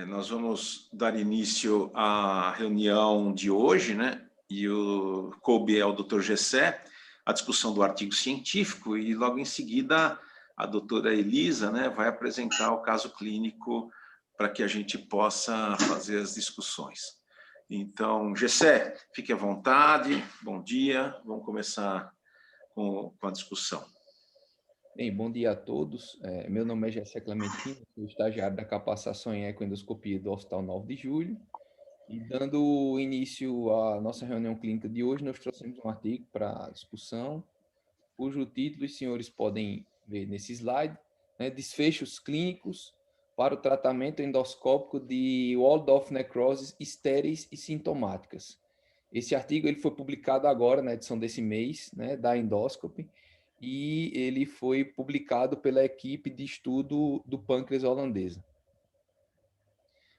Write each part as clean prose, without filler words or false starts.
Nós vamos dar início à reunião de hoje, né? E coube ao Dr. Gessé a discussão do artigo científico e logo em seguida a doutora Elisa, né, vai apresentar o caso clínico para que a gente possa fazer as discussões. Então, Gessé, fique à vontade, bom dia, vamos começar com a discussão. Bem, bom dia a todos. Meu nome é Gessé Clementino, sou estagiário da capacitação em ecoendoscopia do Hospital 9 de Julho. E dando início à nossa reunião clínica de hoje, nós trouxemos um artigo para discussão, cujo título os senhores podem ver nesse slide, né? Desfechos clínicos para o tratamento endoscópico de Waldorf necroses estéreis e sintomáticas. Esse artigo ele foi publicado agora, na edição desse mês, né, da Endoscopy, e ele foi publicado pela equipe de estudo do pâncreas holandesa.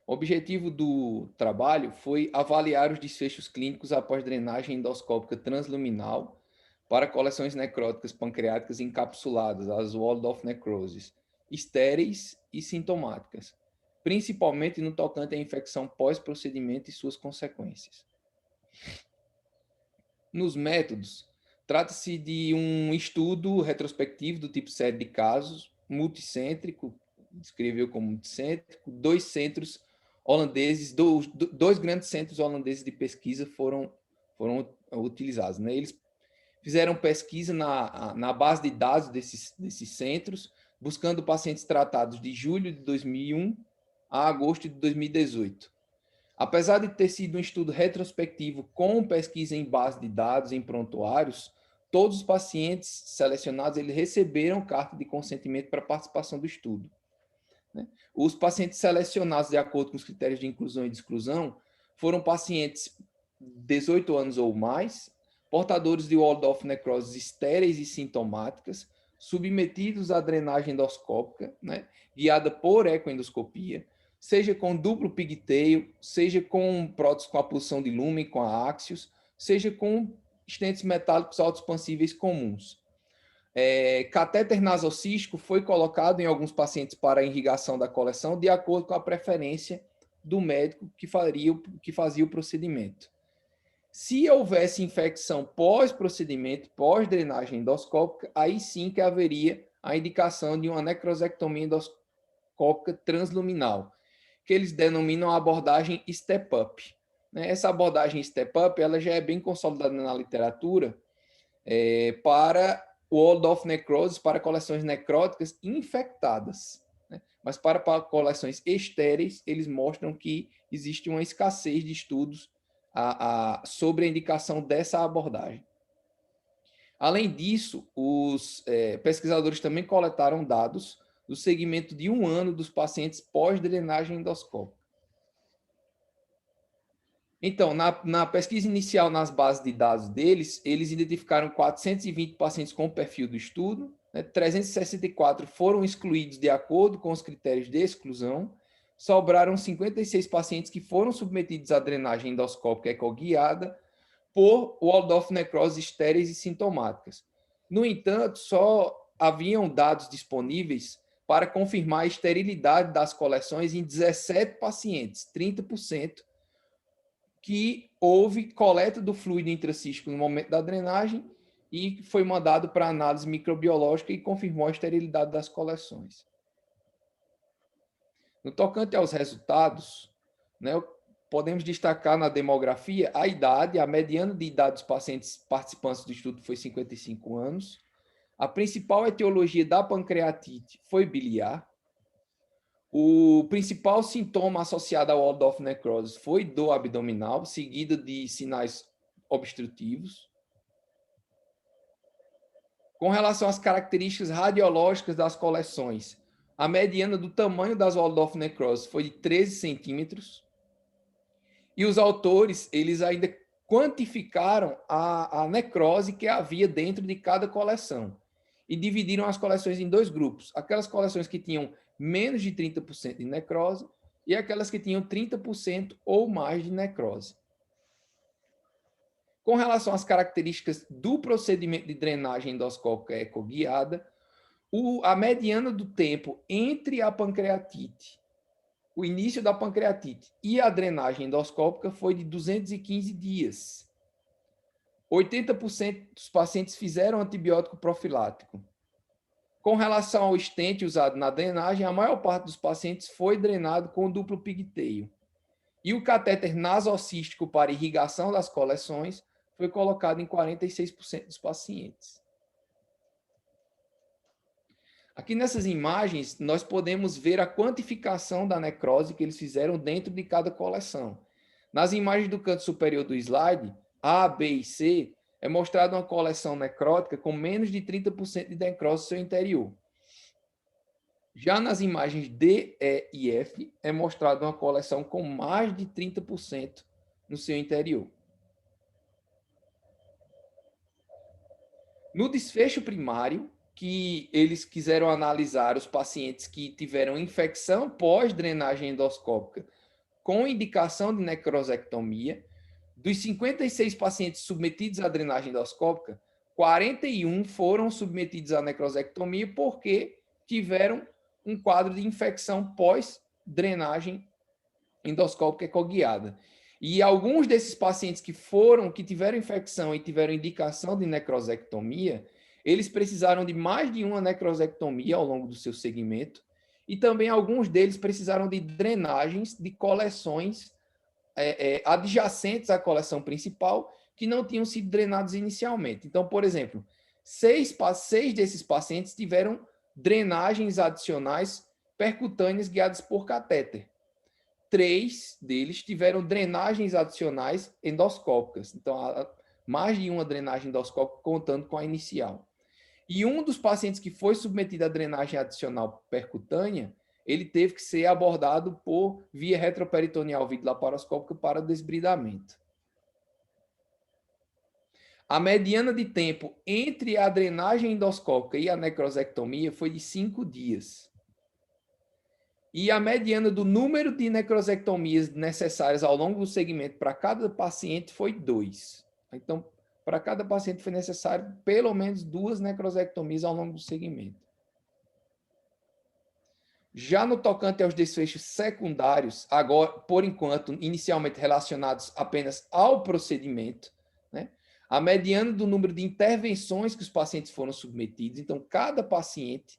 O objetivo do trabalho foi avaliar os desfechos clínicos após drenagem endoscópica transluminal para coleções necróticas pancreáticas encapsuladas, as Waldorf necroses, estéreis e sintomáticas, principalmente no tocante à infecção pós-procedimento e suas consequências. Nos métodos, trata-se de um estudo retrospectivo do tipo série de casos, multicêntrico, descreveu como multicêntrico, dois centros holandeses, dois grandes centros holandeses de pesquisa foram utilizados, né? Eles fizeram pesquisa na base de dados desses centros, buscando pacientes tratados de julho de 2001 a agosto de 2018. Apesar de ter sido um estudo retrospectivo com pesquisa em base de dados em prontuários, todos os pacientes selecionados eles receberam carta de consentimento para participação do estudo. Os pacientes selecionados de acordo com os critérios de inclusão e de exclusão foram pacientes 18 anos ou mais, portadores de Waldorf necroses estéreis e sintomáticas, submetidos à drenagem endoscópica, né, guiada por ecoendoscopia, seja com duplo pigtail, seja com prótese com a pulsão de lumen, com a Axios, seja com estentes metálicos autoexpansíveis comuns. Catéter nasocístico foi colocado em alguns pacientes para a irrigação da coleção, de acordo com a preferência do médico que fazia o procedimento. Se houvesse infecção pós-procedimento, pós-drenagem endoscópica, aí sim que haveria a indicação de uma necrosectomia endoscópica transluminal, que eles denominam a abordagem step-up. Essa abordagem step-up ela já é bem consolidada na literatura para o Waldorf necroses, para coleções necróticas infectadas. Mas para coleções estéreis, eles mostram que existe uma escassez de estudos sobre a indicação dessa abordagem. Além disso, os pesquisadores também coletaram dados do segmento de 1 ano dos pacientes pós-drenagem endoscópica. Então, na pesquisa inicial nas bases de dados deles, eles identificaram 420 pacientes com o perfil do estudo, né? 364 foram excluídos de acordo com os critérios de exclusão, sobraram 56 pacientes que foram submetidos à drenagem endoscópica ecoguiada por Waldorf necroses estéreis e sintomáticas. No entanto, só haviam dados disponíveis para confirmar a esterilidade das coleções em 17 pacientes, 30%, que houve coleta do fluido intracístico no momento da drenagem e foi mandado para análise microbiológica e confirmou a esterilidade das coleções. No tocante aos resultados, né, podemos destacar na demografia a idade, a mediana de idade dos pacientes participantes do estudo foi 55 anos. A principal etiologia da pancreatite foi biliar. O principal sintoma associado ao Waldorf necrose foi dor abdominal, seguida de sinais obstrutivos. Com relação às características radiológicas das coleções, a mediana do tamanho das Waldorf necroses foi de 13 centímetros. E os autores, eles ainda quantificaram a necrose que havia dentro de cada coleção e dividiram as coleções em 2 grupos. Aquelas coleções que tinham menos de 30% de necrose e aquelas que tinham 30% ou mais de necrose. Com relação às características do procedimento de drenagem endoscópica ecoguiada, a mediana do tempo entre a pancreatite o início da pancreatite e a drenagem endoscópica foi de 215 dias. 80% dos pacientes fizeram antibiótico profilático. Com relação ao stent usado na drenagem, a maior parte dos pacientes foi drenado com duplo pigtail. E o catéter nasocístico para irrigação das coleções foi colocado em 46% dos pacientes. Aqui nessas imagens, nós podemos ver a quantificação da necrose que eles fizeram dentro de cada coleção. Nas imagens do canto superior do slide, A, B e C, é mostrada uma coleção necrótica com menos de 30% de necrose no seu interior. Já nas imagens D, E e F, é mostrada uma coleção com mais de 30% no seu interior. No desfecho primário, que eles quiseram analisar os pacientes que tiveram infecção pós-drenagem endoscópica com indicação de necrosectomia, dos 56 pacientes submetidos à drenagem endoscópica, 41 foram submetidos à necrosectomia porque tiveram um quadro de infecção pós-drenagem endoscópica ecoguiada. E alguns desses pacientes que tiveram infecção e tiveram indicação de necrosectomia, eles precisaram de mais de uma necrosectomia ao longo do seu segmento, e também alguns deles precisaram de drenagens de coleções adjacentes à coleção principal, que não tinham sido drenados inicialmente. Então, por exemplo, seis desses pacientes tiveram drenagens adicionais percutâneas guiadas por catéter. 3 deles tiveram drenagens adicionais endoscópicas. Então, mais de uma drenagem endoscópica contando com a inicial. E um dos pacientes que foi submetido à drenagem adicional percutânea, ele teve que ser abordado por via retroperitoneal videolaparoscópica para desbridamento. A mediana de tempo entre a drenagem endoscópica e a necrosectomia foi de 5 dias. E a mediana do número de necrosectomias necessárias ao longo do segmento para cada paciente foi 2. Então, para cada paciente foi necessário pelo menos 2 necrosectomias ao longo do segmento. Já no tocante aos desfechos secundários, agora, por enquanto, inicialmente relacionados apenas ao procedimento, né? A mediana do número de intervenções que os pacientes foram submetidos, então cada paciente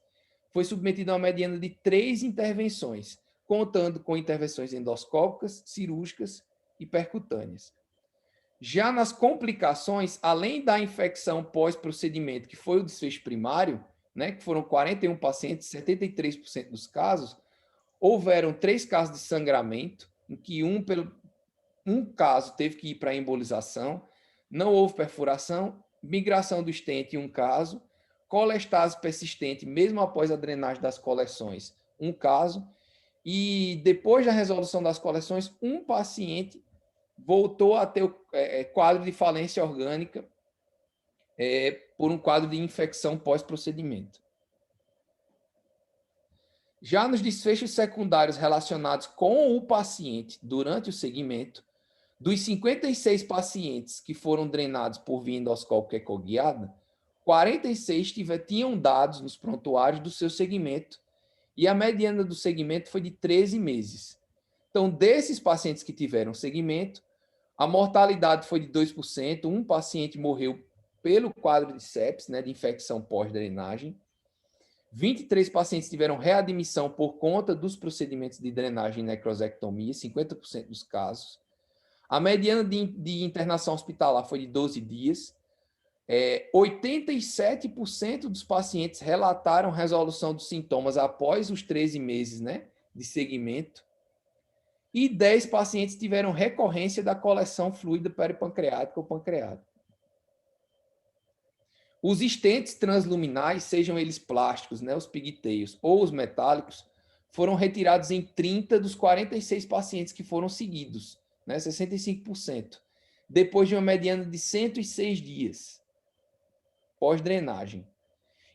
foi submetido a uma mediana de 3 intervenções, contando com intervenções endoscópicas, cirúrgicas e percutâneas. Já nas complicações, além da infecção pós-procedimento, que foi o desfecho primário, né, que foram 41 pacientes, 73% dos casos, houveram 3 casos de sangramento, em que um caso teve que ir para a embolização, não houve perfuração, migração do stent em um caso, colestase persistente, mesmo após a drenagem das coleções, um caso, e depois da resolução das coleções, um paciente voltou a ter o quadro de falência orgânica por um quadro de infecção pós-procedimento. Já nos desfechos secundários relacionados com o paciente durante o segmento, dos 56 pacientes que foram drenados por via endoscópica ecoguiada, 46 tinham dados nos prontuários do seu segmento e a mediana do segmento foi de 13 meses. Então, desses pacientes que tiveram segmento, a mortalidade foi de 2%, um paciente morreu pelo quadro de sepsis, né, de infecção pós-drenagem. 23 pacientes tiveram readmissão por conta dos procedimentos de drenagem e necrosectomia, 50% dos casos. A mediana de internação hospitalar foi de 12 dias. 87% dos pacientes relataram resolução dos sintomas após os 13 meses, né, de segmento. E 10 pacientes tiveram recorrência da coleção fluida peripancreática ou pancreática. Os stents transluminais, sejam eles plásticos, né, os pigtails, ou os metálicos, foram retirados em 30 dos 46 pacientes que foram seguidos, né, 65%, depois de uma mediana de 106 dias, pós-drenagem.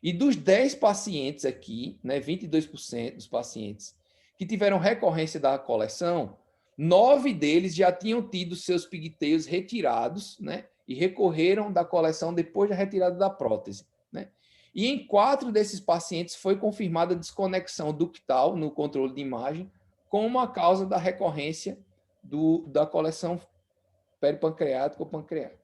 E dos 10 pacientes aqui, né, 22% dos pacientes que tiveram recorrência da coleção, 9 deles já tinham tido seus pigtails retirados, né, e recorreram da coleção depois da retirada da prótese, né? E em 4 desses pacientes foi confirmada desconexão ductal no controle de imagem como a causa da recorrência da coleção peripancreática ou pancreática.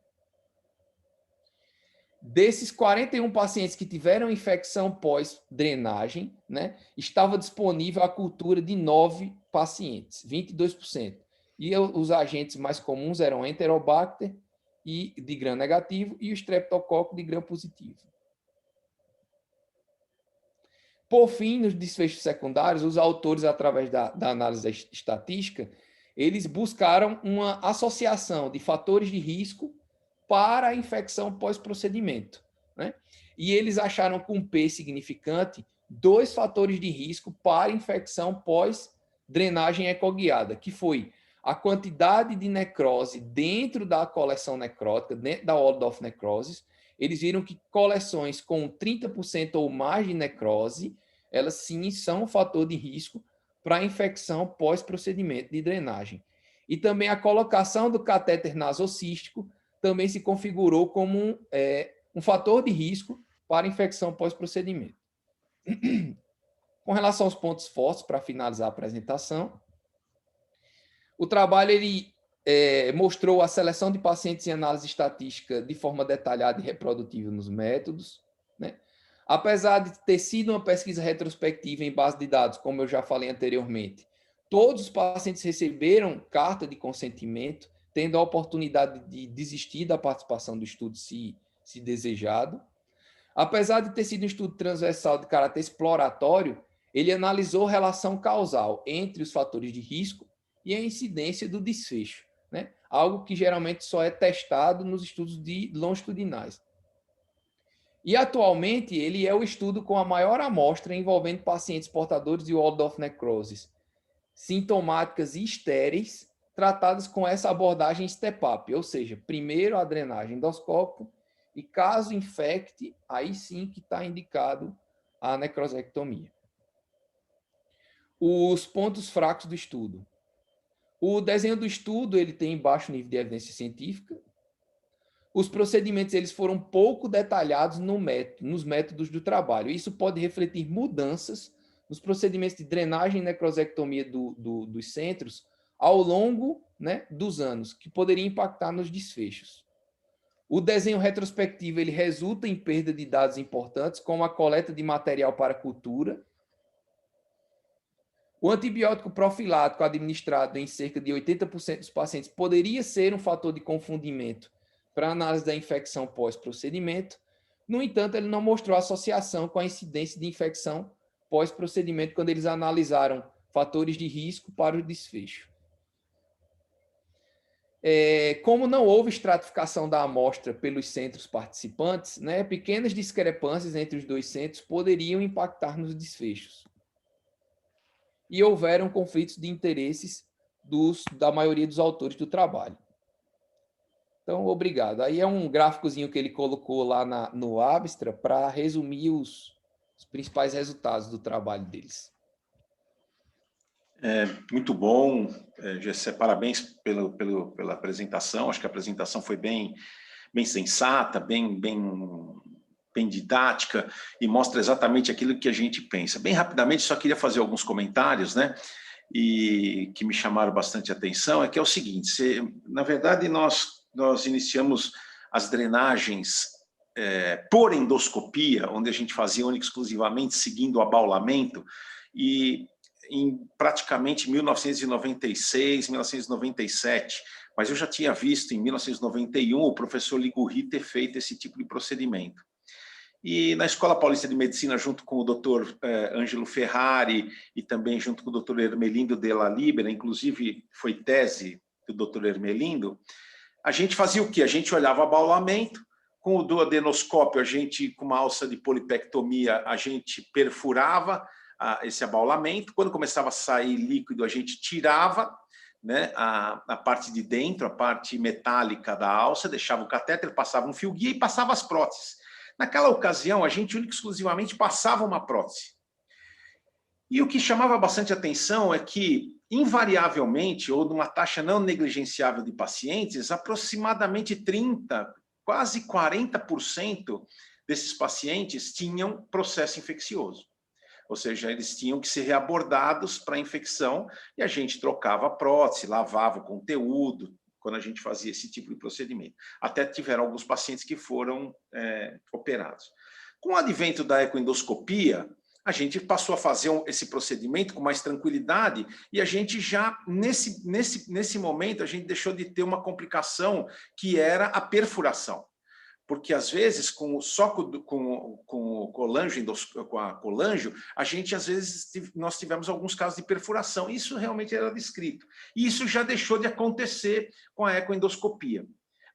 Desses 41 pacientes que tiveram infecção pós-drenagem, né, estava disponível a cultura de 9 pacientes, 22%. E os agentes mais comuns eram Enterobacter de gram negativo e o Streptococcus de gram positivo. Por fim, nos desfechos secundários, os autores, através da análise estatística, eles buscaram uma associação de fatores de risco para a infecção pós-procedimento, né? E eles acharam com P significante 2 fatores de risco para infecção pós-drenagem ecoguiada, que foi a quantidade de necrose dentro da coleção necrótica, dentro da Waldorf necrosis. Eles viram que coleções com 30% ou mais de necrose, elas sim são um fator de risco para a infecção pós-procedimento de drenagem. E também a colocação do catéter nasocístico também se configurou como um fator de risco para infecção pós-procedimento. Com relação aos pontos fortes, para finalizar a apresentação, o trabalho ele mostrou a seleção de pacientes em análise estatística de forma detalhada e reprodutível nos métodos, né? Apesar de ter sido uma pesquisa retrospectiva em base de dados, como eu já falei anteriormente, todos os pacientes receberam carta de consentimento, tendo a oportunidade de desistir da participação do estudo se desejado. Apesar de ter sido um estudo transversal de caráter exploratório, ele analisou relação causal entre os fatores de risco e a incidência do desfecho, né? Algo que geralmente só é testado nos estudos longitudinais. E atualmente ele é o estudo com a maior amostra envolvendo pacientes portadores de Waldorf necrosis sintomáticas e estéreis, tratadas com essa abordagem STEP-UP, ou seja, primeiro a drenagem endoscópica e caso infecte, aí sim que está indicado a necrosectomia. Os pontos fracos do estudo. O desenho do estudo ele tem baixo nível de evidência científica. Os procedimentos eles foram pouco detalhados nos métodos do trabalho. Isso pode refletir mudanças nos procedimentos de drenagem e necrosectomia dos centros ao longo, né, dos anos, que poderia impactar nos desfechos. O desenho retrospectivo ele resulta em perda de dados importantes, como a coleta de material para cultura. O antibiótico profilático administrado em cerca de 80% dos pacientes poderia ser um fator de confundimento para a análise da infecção pós-procedimento. No entanto, ele não mostrou associação com a incidência de infecção pós-procedimento quando eles analisaram fatores de risco para o desfecho. Como não houve estratificação da amostra pelos centros participantes, né, pequenas discrepâncias entre os dois centros poderiam impactar nos desfechos. E houveram conflitos de interesses da maioria dos autores do trabalho. Então, obrigado. Aí é um gráficozinho que ele colocou lá no Abstra para resumir os principais resultados do trabalho deles. Muito bom, Gessé, parabéns pela apresentação. Acho que a apresentação foi bem sensata, bem didática e mostra exatamente aquilo que a gente pensa. Bem rapidamente, só queria fazer alguns comentários, né? E que me chamaram bastante atenção, que é o seguinte: na verdade, nós iniciamos as drenagens por endoscopia, onde a gente fazia única e exclusivamente seguindo o abaulamento, e em praticamente 1996, 1997, mas eu já tinha visto em 1991 o professor Liguri ter feito esse tipo de procedimento. E na Escola Paulista de Medicina, junto com o Dr. Ângelo Ferrari e também junto com o Dr. Hermelindo Della Libera, inclusive foi tese do Dr. Hermelindo, a gente fazia o quê? A gente olhava o abaulamento, com o duodenoscópio, a gente, com uma alça de polipectomia, a gente perfurava esse abaulamento. Quando começava a sair líquido, a gente tirava, né, a parte de dentro, a parte metálica da alça, deixava o catéter, passava um fio guia e passava as próteses. Naquela ocasião, a gente única e exclusivamente passava uma prótese. E o que chamava bastante atenção é que, invariavelmente, ou numa taxa não negligenciável de pacientes, aproximadamente 30%, quase 40% desses pacientes tinham processo infeccioso. ou seja, eles tinham que ser reabordados para a infecção e a gente trocava a prótese, lavava o conteúdo, quando a gente fazia esse tipo de procedimento. Até tiveram alguns pacientes que foram operados. Com o advento da ecoendoscopia, a gente passou a fazer esse procedimento com mais tranquilidade e a gente já, nesse momento, a gente deixou de ter uma complicação que era a perfuração. Porque, às vezes, com o colangio, com a colangio, a gente, às vezes, nós tivemos alguns casos de perfuração. Isso realmente era descrito. E isso já deixou de acontecer com a ecoendoscopia.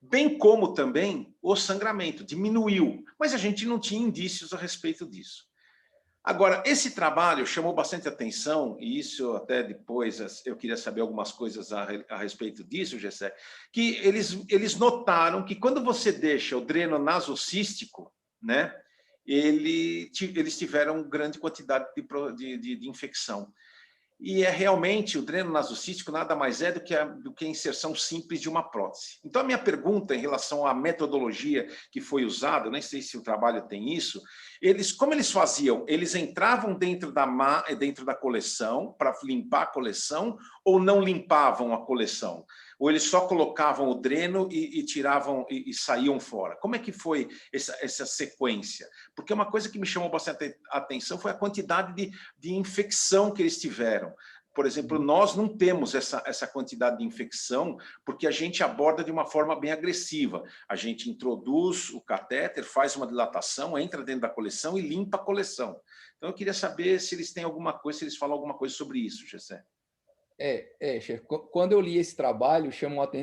Bem como também o sangramento diminuiu, mas a gente não tinha indícios a respeito disso. Agora, esse trabalho chamou bastante atenção, e isso até depois eu queria saber algumas coisas a respeito disso, Gessé, que eles notaram que quando você deixa o dreno nasocístico, né, eles tiveram grande quantidade de infecção. E realmente o dreno nasocístico nada mais é do que a inserção simples de uma prótese. Então, a minha pergunta em relação à metodologia que foi usada, nem sei se o trabalho tem isso, como eles faziam? Eles entravam dentro da coleção para limpar a coleção ou não limpavam a coleção? Ou eles só colocavam o dreno e tiravam e saíam fora? Como é que foi essa sequência? Porque uma coisa que me chamou bastante atenção foi a quantidade de infecção que eles tiveram. Por exemplo, nós não temos essa quantidade de infecção porque a gente aborda de uma forma bem agressiva. A gente introduz o catéter, faz uma dilatação, entra dentro da coleção e limpa a coleção. Então, eu queria saber se eles têm alguma coisa, se eles falam alguma coisa sobre isso, Gessé. Chefe, quando eu li esse trabalho,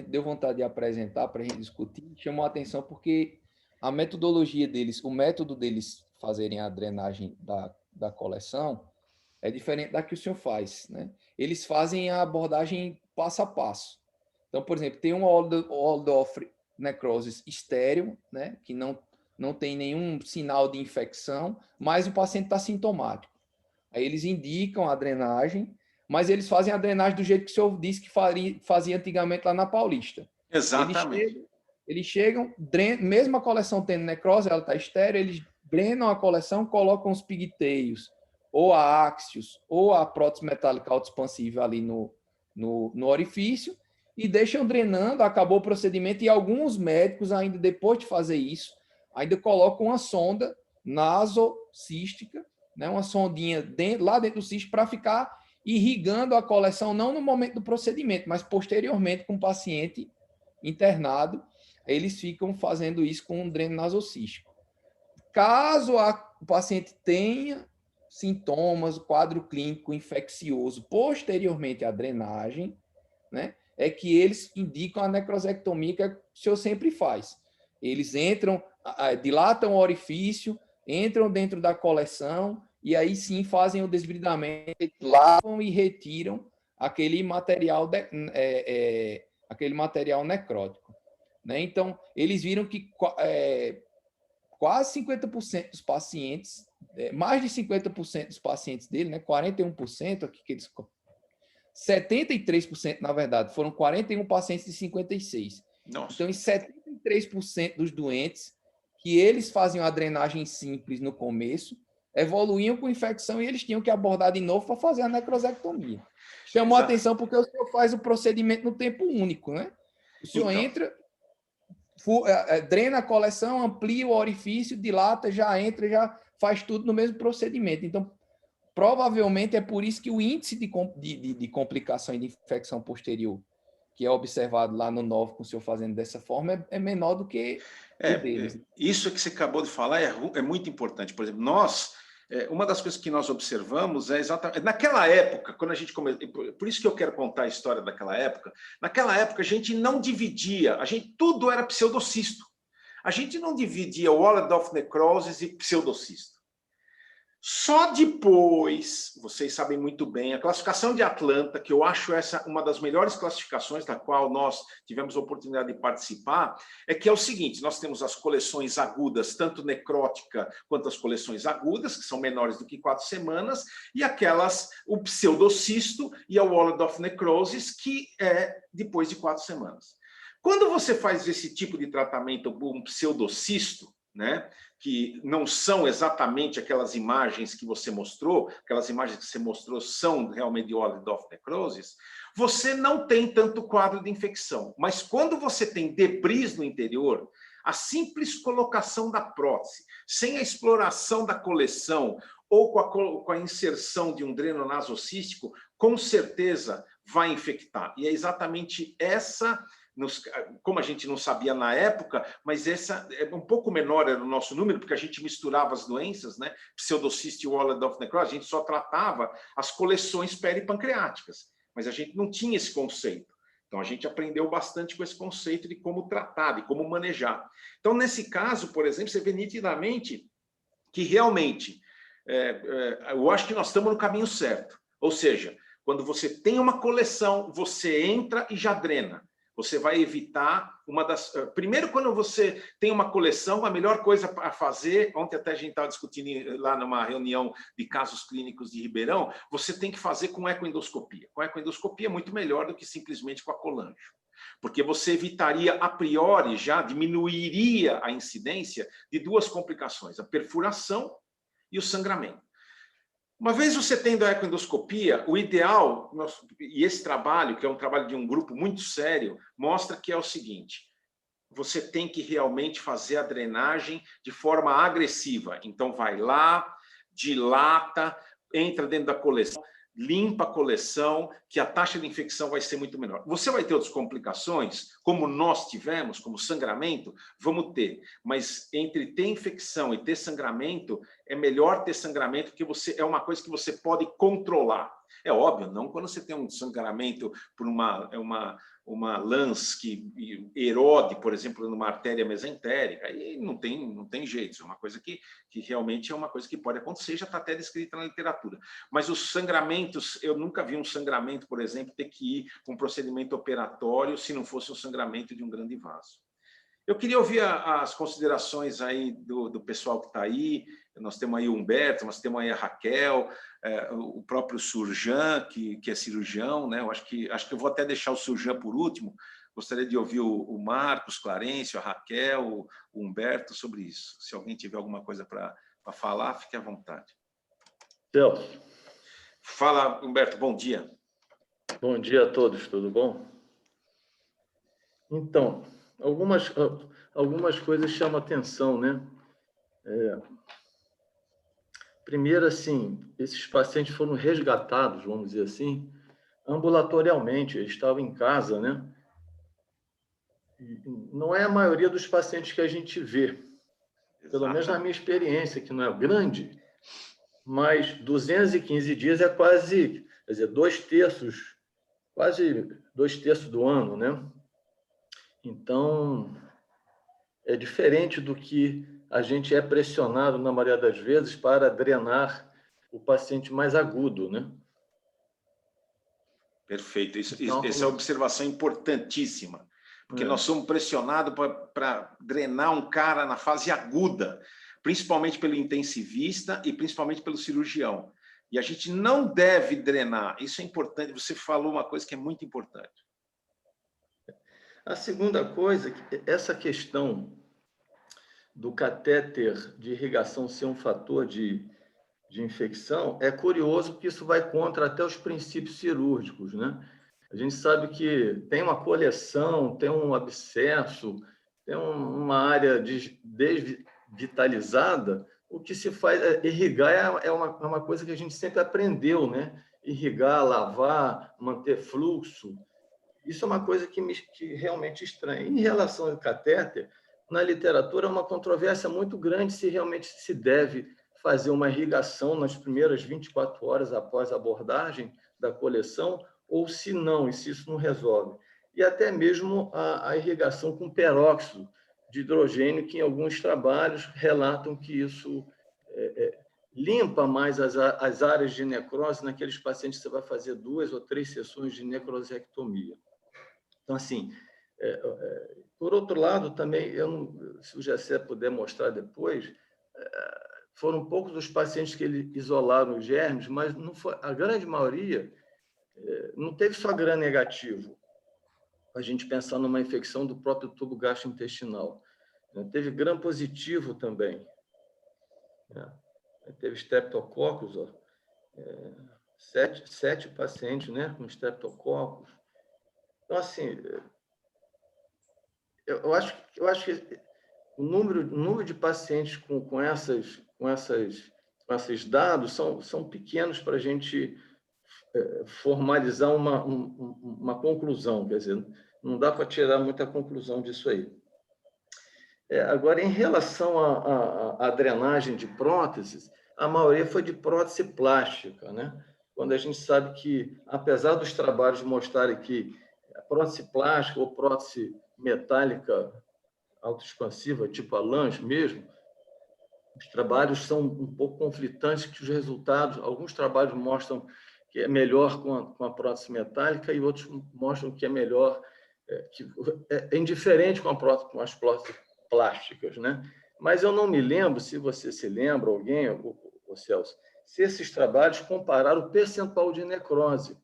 deu vontade de apresentar para a gente discutir, chamou a atenção porque a metodologia deles, o método deles fazerem a drenagem da coleção é diferente da que o senhor faz, né? Eles fazem a abordagem passo a passo. Então, por exemplo, tem um Waldorf necrosis estéril, né? Que não tem nenhum sinal de infecção, mas o paciente está sintomático. Aí eles indicam a drenagem, mas eles fazem a drenagem do jeito que o senhor disse que fazia antigamente lá na Paulista. Exatamente. Eles chegam, mesmo a coleção tendo necrose, ela está estéril, eles drenam a coleção, colocam os pigteios, ou a áxios, ou a prótese metálica autoexpansível ali no orifício, e deixam drenando, acabou o procedimento, e alguns médicos, ainda depois de fazer isso, ainda colocam uma sonda nasocística, né, uma sondinha lá dentro do cisto para ficar irrigando a coleção, não no momento do procedimento, mas posteriormente com o paciente internado, eles ficam fazendo isso com um dreno nasocístico. Caso o paciente tenha sintomas, quadro clínico infeccioso posteriormente à drenagem, né, é que eles indicam a necrosectomia, que o senhor sempre faz. Eles entram, dilatam o orifício, entram dentro da coleção e aí sim fazem o desbridamento, lavam e retiram aquele material, aquele material necrótico. Né? Então, eles viram que quase 50% dos pacientes, mais de 50% dos pacientes dele, né, 41% aqui que eles 73%, na verdade, foram 41 pacientes de 56. Nossa. Então, em 73% dos doentes que eles faziam a drenagem simples no começo, evoluíam com infecção e eles tinham que abordar de novo para fazer a necrosectomia. Chamou a atenção porque o senhor faz o procedimento no tempo único, né? O senhor entra, drena a coleção, amplia o orifício, dilata, já entra, já faz tudo no mesmo procedimento. Então, provavelmente é por isso que o índice de complicação e de infecção posterior, que é observado lá no 9 com o senhor fazendo dessa forma, é menor do que o deles. Isso que você acabou de falar é muito importante. Por exemplo, uma das coisas que nós observamos é exatamente... Naquela época, quando a gente começou... Por isso que eu quero contar a história daquela época. Naquela época, a gente não dividia, tudo era pseudocisto. A gente não dividia Waldorf necrosis e pseudocisto. Só depois, vocês sabem muito bem, a classificação de Atlanta, que eu acho essa uma das melhores classificações da qual nós tivemos a oportunidade de participar, é que é o seguinte, nós temos as coleções agudas, tanto necrótica quanto as coleções agudas, que são menores do que 4 semanas, e o pseudocisto e a Waldorf necrosis, que é depois de 4 semanas. Quando você faz esse tipo de tratamento, um pseudocisto, né? Que não são exatamente aquelas imagens que você mostrou, aquelas imagens que você mostrou são realmente de Waldorf necrosis, você não tem tanto quadro de infecção. Mas quando você tem debris no interior, a simples colocação da prótese, sem a exploração da coleção ou com a inserção de um dreno nasocístico, com certeza vai infectar. E é exatamente essa, como a gente não sabia na época, mas essa é um pouco menor, era o nosso número, porque a gente misturava as doenças, né? Pseudociste e Waldorf necrosis, a gente só tratava as coleções peripancreáticas, mas a gente não tinha esse conceito. Então, a gente aprendeu bastante com esse conceito de como tratar, de como manejar. Então, nesse caso, por exemplo, você vê nitidamente que realmente, eu acho que nós estamos no caminho certo. Ou seja, quando você tem uma coleção, você entra e já drena. Você vai evitar uma das... Primeiro, quando você tem uma coleção, a melhor coisa para fazer, ontem até a gente estava discutindo lá numa reunião de casos clínicos de Ribeirão, você tem que fazer com ecoendoscopia. Com ecoendoscopia é muito melhor do que simplesmente com a colangio. Porque você evitaria, a priori, já diminuiria a incidência de duas complicações, a perfuração e o sangramento. Uma vez você tendo a ecoendoscopia, o ideal, e esse trabalho, que é um trabalho de um grupo muito sério, mostra que é o seguinte: você tem que realmente fazer a drenagem de forma agressiva. Então, vai lá, dilata, entra dentro da coleção, limpa a coleção, que a taxa de infecção vai ser muito menor. Você vai ter outras complicações, como nós tivemos, como sangramento, vamos ter. Mas entre ter infecção e ter sangramento, é melhor ter sangramento, porque é uma coisa que você pode controlar. É óbvio, não quando você tem um sangramento por uma lance que erode, por exemplo, numa artéria mesentérica, aí não tem jeito, isso é uma coisa que realmente é uma coisa que pode acontecer, já está até descrita na literatura. Mas os sangramentos, eu nunca vi um sangramento, por exemplo, ter que ir com um procedimento operatório se não fosse um sangramento de um grande vaso. Eu queria ouvir as considerações aí do pessoal que está aí. Nós temos aí o Humberto, nós temos aí a Raquel, o próprio Surjan, que é cirurgião, né? Eu acho que eu vou até deixar o Surjan por último. Gostaria de ouvir o Marcos, Clarencio, a Raquel, o Humberto sobre isso. Se alguém tiver alguma coisa para falar, fique à vontade. Celso. Fala, Humberto, bom dia. Bom dia a todos, tudo bom? Então, algumas coisas chamam atenção, né? Primeiro, assim, esses pacientes foram resgatados, vamos dizer assim, ambulatorialmente, eles estavam em casa, né? E não é a maioria dos pacientes que a gente vê, pelo menos na minha experiência, que não é grande, mas 215 dias é quase, quer dizer, quase 2/3 do ano, né? Então, é diferente do que a gente é pressionado, na maioria das vezes, para drenar o paciente mais agudo, né? Perfeito. Essa é uma observação importantíssima, porque nós somos pressionados para drenar um cara na fase aguda, principalmente pelo intensivista e principalmente pelo cirurgião. E a gente não deve drenar. Isso é importante. Você falou uma coisa que é muito importante. A segunda coisa, essa questão do catéter de irrigação ser um fator de infecção, é curioso porque isso vai contra até os princípios cirúrgicos, né? A gente sabe que tem uma coleção, tem um abscesso, tem uma área desvitalizada, o que se faz irrigar é uma coisa que a gente sempre aprendeu, né? Irrigar, lavar, manter fluxo. Isso é uma coisa que realmente estranha. Em relação ao catéter, na literatura, é uma controvérsia muito grande se realmente se deve fazer uma irrigação nas primeiras 24 horas após a abordagem da coleção, ou se não, e se isso não resolve. E até mesmo a irrigação com peróxido de hidrogênio, que em alguns trabalhos relatam que isso limpa mais as áreas de necrose naqueles pacientes que você vai fazer 2 ou 3 sessões de necrosectomia. Então, assim, por outro lado, também, se o Gessé puder mostrar depois, foram poucos os pacientes que ele isolaram os germes, mas não foi, a grande maioria não teve só gram negativo. A gente pensar numa infecção do próprio tubo gastrointestinal. né? Teve gram positivo também, né? Teve streptococcus, ó, 7 pacientes, né, com streptococcus. Então, assim, eu acho que o número de pacientes com esses dados são pequenos para a gente formalizar uma conclusão, quer dizer, não dá para tirar muita conclusão disso aí. Agora, em relação à drenagem de próteses, a maioria foi de prótese plástica, né? Quando a gente sabe que, apesar dos trabalhos mostrarem que a prótese plástica ou prótese metálica autoexpansiva, tipo a LANS mesmo, os trabalhos são um pouco conflitantes, que os resultados, alguns trabalhos mostram que é melhor com a prótese metálica e outros mostram que é melhor, que é indiferente com as próteses plásticas, né? Mas eu não me lembro, se você se lembra, alguém, o Celso, se esses trabalhos compararam o percentual de necrose.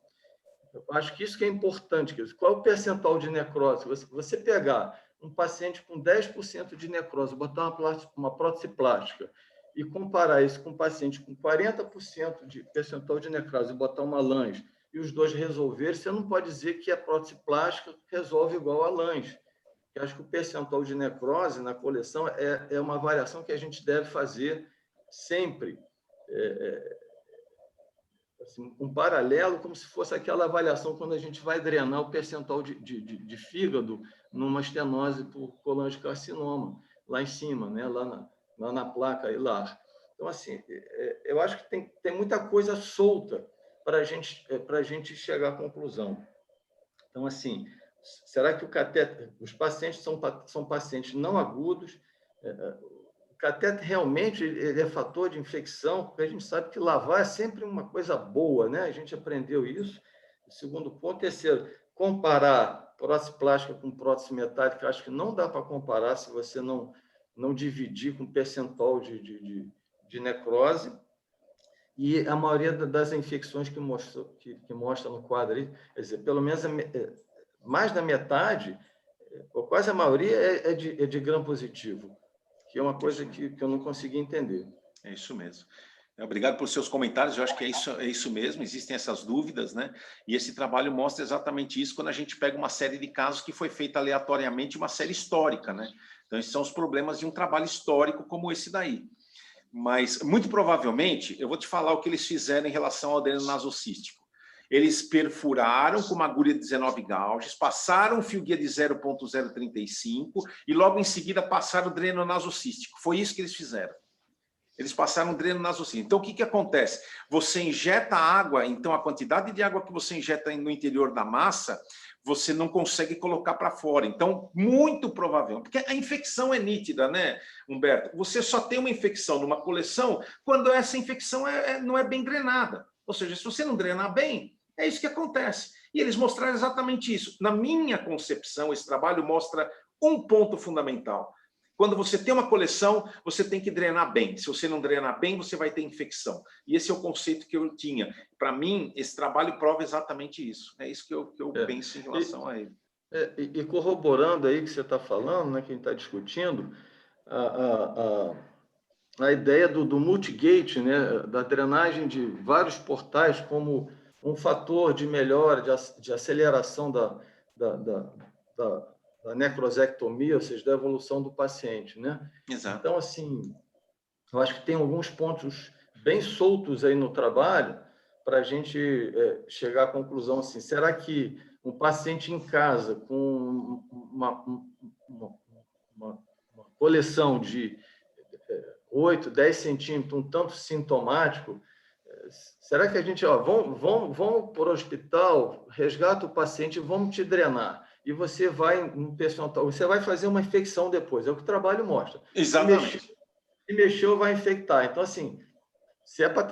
Eu acho que isso que é importante. Qual é o percentual de necrose? Você pegar um paciente com 10% de necrose, botar uma prótese plástica e comparar isso com um paciente com 40% de percentual de necrose e botar uma LANS e os dois resolverem, você não pode dizer que a prótese plástica resolve igual a LANS. Eu acho que o percentual de necrose na coleção é uma variação que a gente deve fazer sempre. Assim, um paralelo, como se fosse aquela avaliação quando a gente vai drenar o percentual de fígado numa estenose por colangiocarcinoma, lá em cima, né? lá na placa hilar. Então, assim, eu acho que tem muita coisa solta para a gente chegar à conclusão. Então, assim, será que o catéter, os pacientes são pacientes não agudos? O catéter realmente ele é fator de infecção, porque a gente sabe que lavar é sempre uma coisa boa, né? A gente aprendeu isso. O segundo ponto. Terceiro, comparar prótese plástica com prótese metálica, acho que não dá para comparar se você não dividir com percentual de necrose. E a maioria das infecções que mostra no quadro aí, quer dizer, pelo menos mais da metade, ou quase a maioria, é de gram positivo, que é uma coisa que eu não consegui entender. É isso mesmo. Obrigado por seus comentários, eu acho que é isso mesmo, existem essas dúvidas, né? E esse trabalho mostra exatamente isso quando a gente pega uma série de casos que foi feita aleatoriamente, uma série histórica, né? Então, esses são os problemas de um trabalho histórico como esse daí. Mas, muito provavelmente, eu vou te falar o que eles fizeram em relação ao dreno nasocístico. Eles perfuraram com uma agulha de 19 gauges, passaram um fio guia de 0,035 e logo em seguida passaram o dreno nasocístico. Foi isso que eles fizeram. Eles passaram um dreno nasocístico. Então, o que acontece? Você injeta água, então a quantidade de água que você injeta no interior da massa, você não consegue colocar para fora. Então, muito provável, porque a infecção é nítida, né, Humberto? Você só tem uma infecção numa coleção quando essa infecção não é bem drenada. Ou seja, se você não drenar bem, é isso que acontece. E eles mostraram exatamente isso. Na minha concepção, esse trabalho mostra um ponto fundamental. Quando você tem uma coleção, você tem que drenar bem. Se você não drenar bem, você vai ter infecção. E esse é o conceito que eu tinha. Para mim, esse trabalho prova exatamente isso. É isso que eu penso em relação a ele. E corroborando aí que você está falando, né, que a gente está discutindo, a ideia do multigate, né, da drenagem de vários portais como um fator de melhora, de aceleração da necrosectomia, ou seja, da evolução do paciente, né? Exato. Então, assim, eu acho que tem alguns pontos bem soltos aí no trabalho para a gente chegar à conclusão assim, será que um paciente em casa com uma coleção de 8, 10 centímetros, um tanto sintomático, será que a gente, vamos para o hospital, resgata o paciente e vamos te drenar? E você vai no percentual, você vai fazer uma infecção depois, é o que o trabalho mostra. Exatamente. Se mexeu, vai infectar. Então, assim, se é para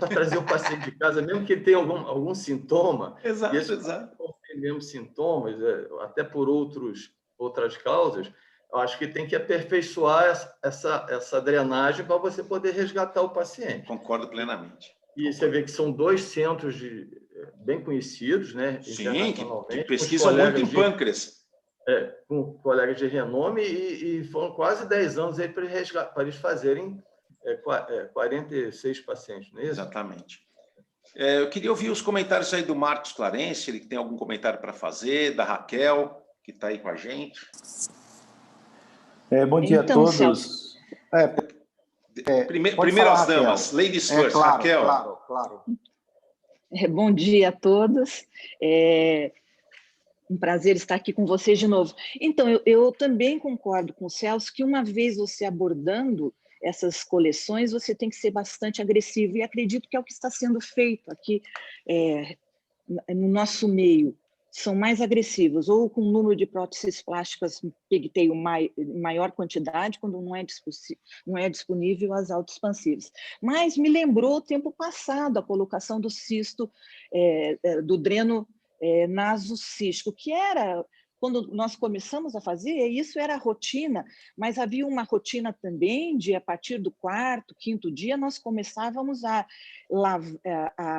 trazer o paciente de casa, mesmo que ele tenha algum sintoma, exato, e esse tem mesmo sintomas, até por outras causas, eu acho que tem que aperfeiçoar essa drenagem para você poder resgatar o paciente. Concordo plenamente. E você vê que são 2 centros bem conhecidos, né? Sim, que pesquisam muito em pâncreas. com colegas de renome e foram quase 10 anos aí para eles fazerem 46 pacientes, não é isso? Exatamente. Eu queria ouvir os comentários aí do Marcos Clarence, ele tem algum comentário para fazer, da Raquel, que está aí com a gente. Bom dia a todos. Celso. Primeiro as damas, ladies first, claro, Raquel. Claro. Bom dia a todos. Um prazer estar aqui com vocês de novo. Então, eu também concordo com o Celso que uma vez você abordando essas coleções, você tem que ser bastante agressivo, e acredito que é o que está sendo feito aqui no nosso meio. São mais agressivos, ou com o número de próteses plásticas pigtail em maior quantidade, quando não é disponível as autoexpansivas. Mas me lembrou o tempo passado, a colocação do cisto, do dreno nasocístico, que era, quando nós começamos a fazer, isso era a rotina, mas havia uma rotina também de, a partir do 4º, 5º dia, nós começávamos a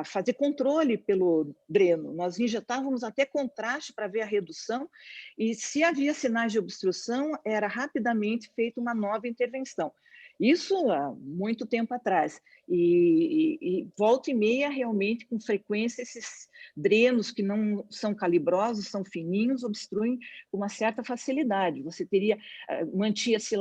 fazer controle pelo dreno. Nós injetávamos até contraste para ver a redução, e se havia sinais de obstrução, era rapidamente feita uma nova intervenção. Isso há muito tempo atrás. E volta e meia, realmente, com frequência, esses drenos que não são calibrosos, são fininhos, obstruem com uma certa facilidade. Você mantinha-se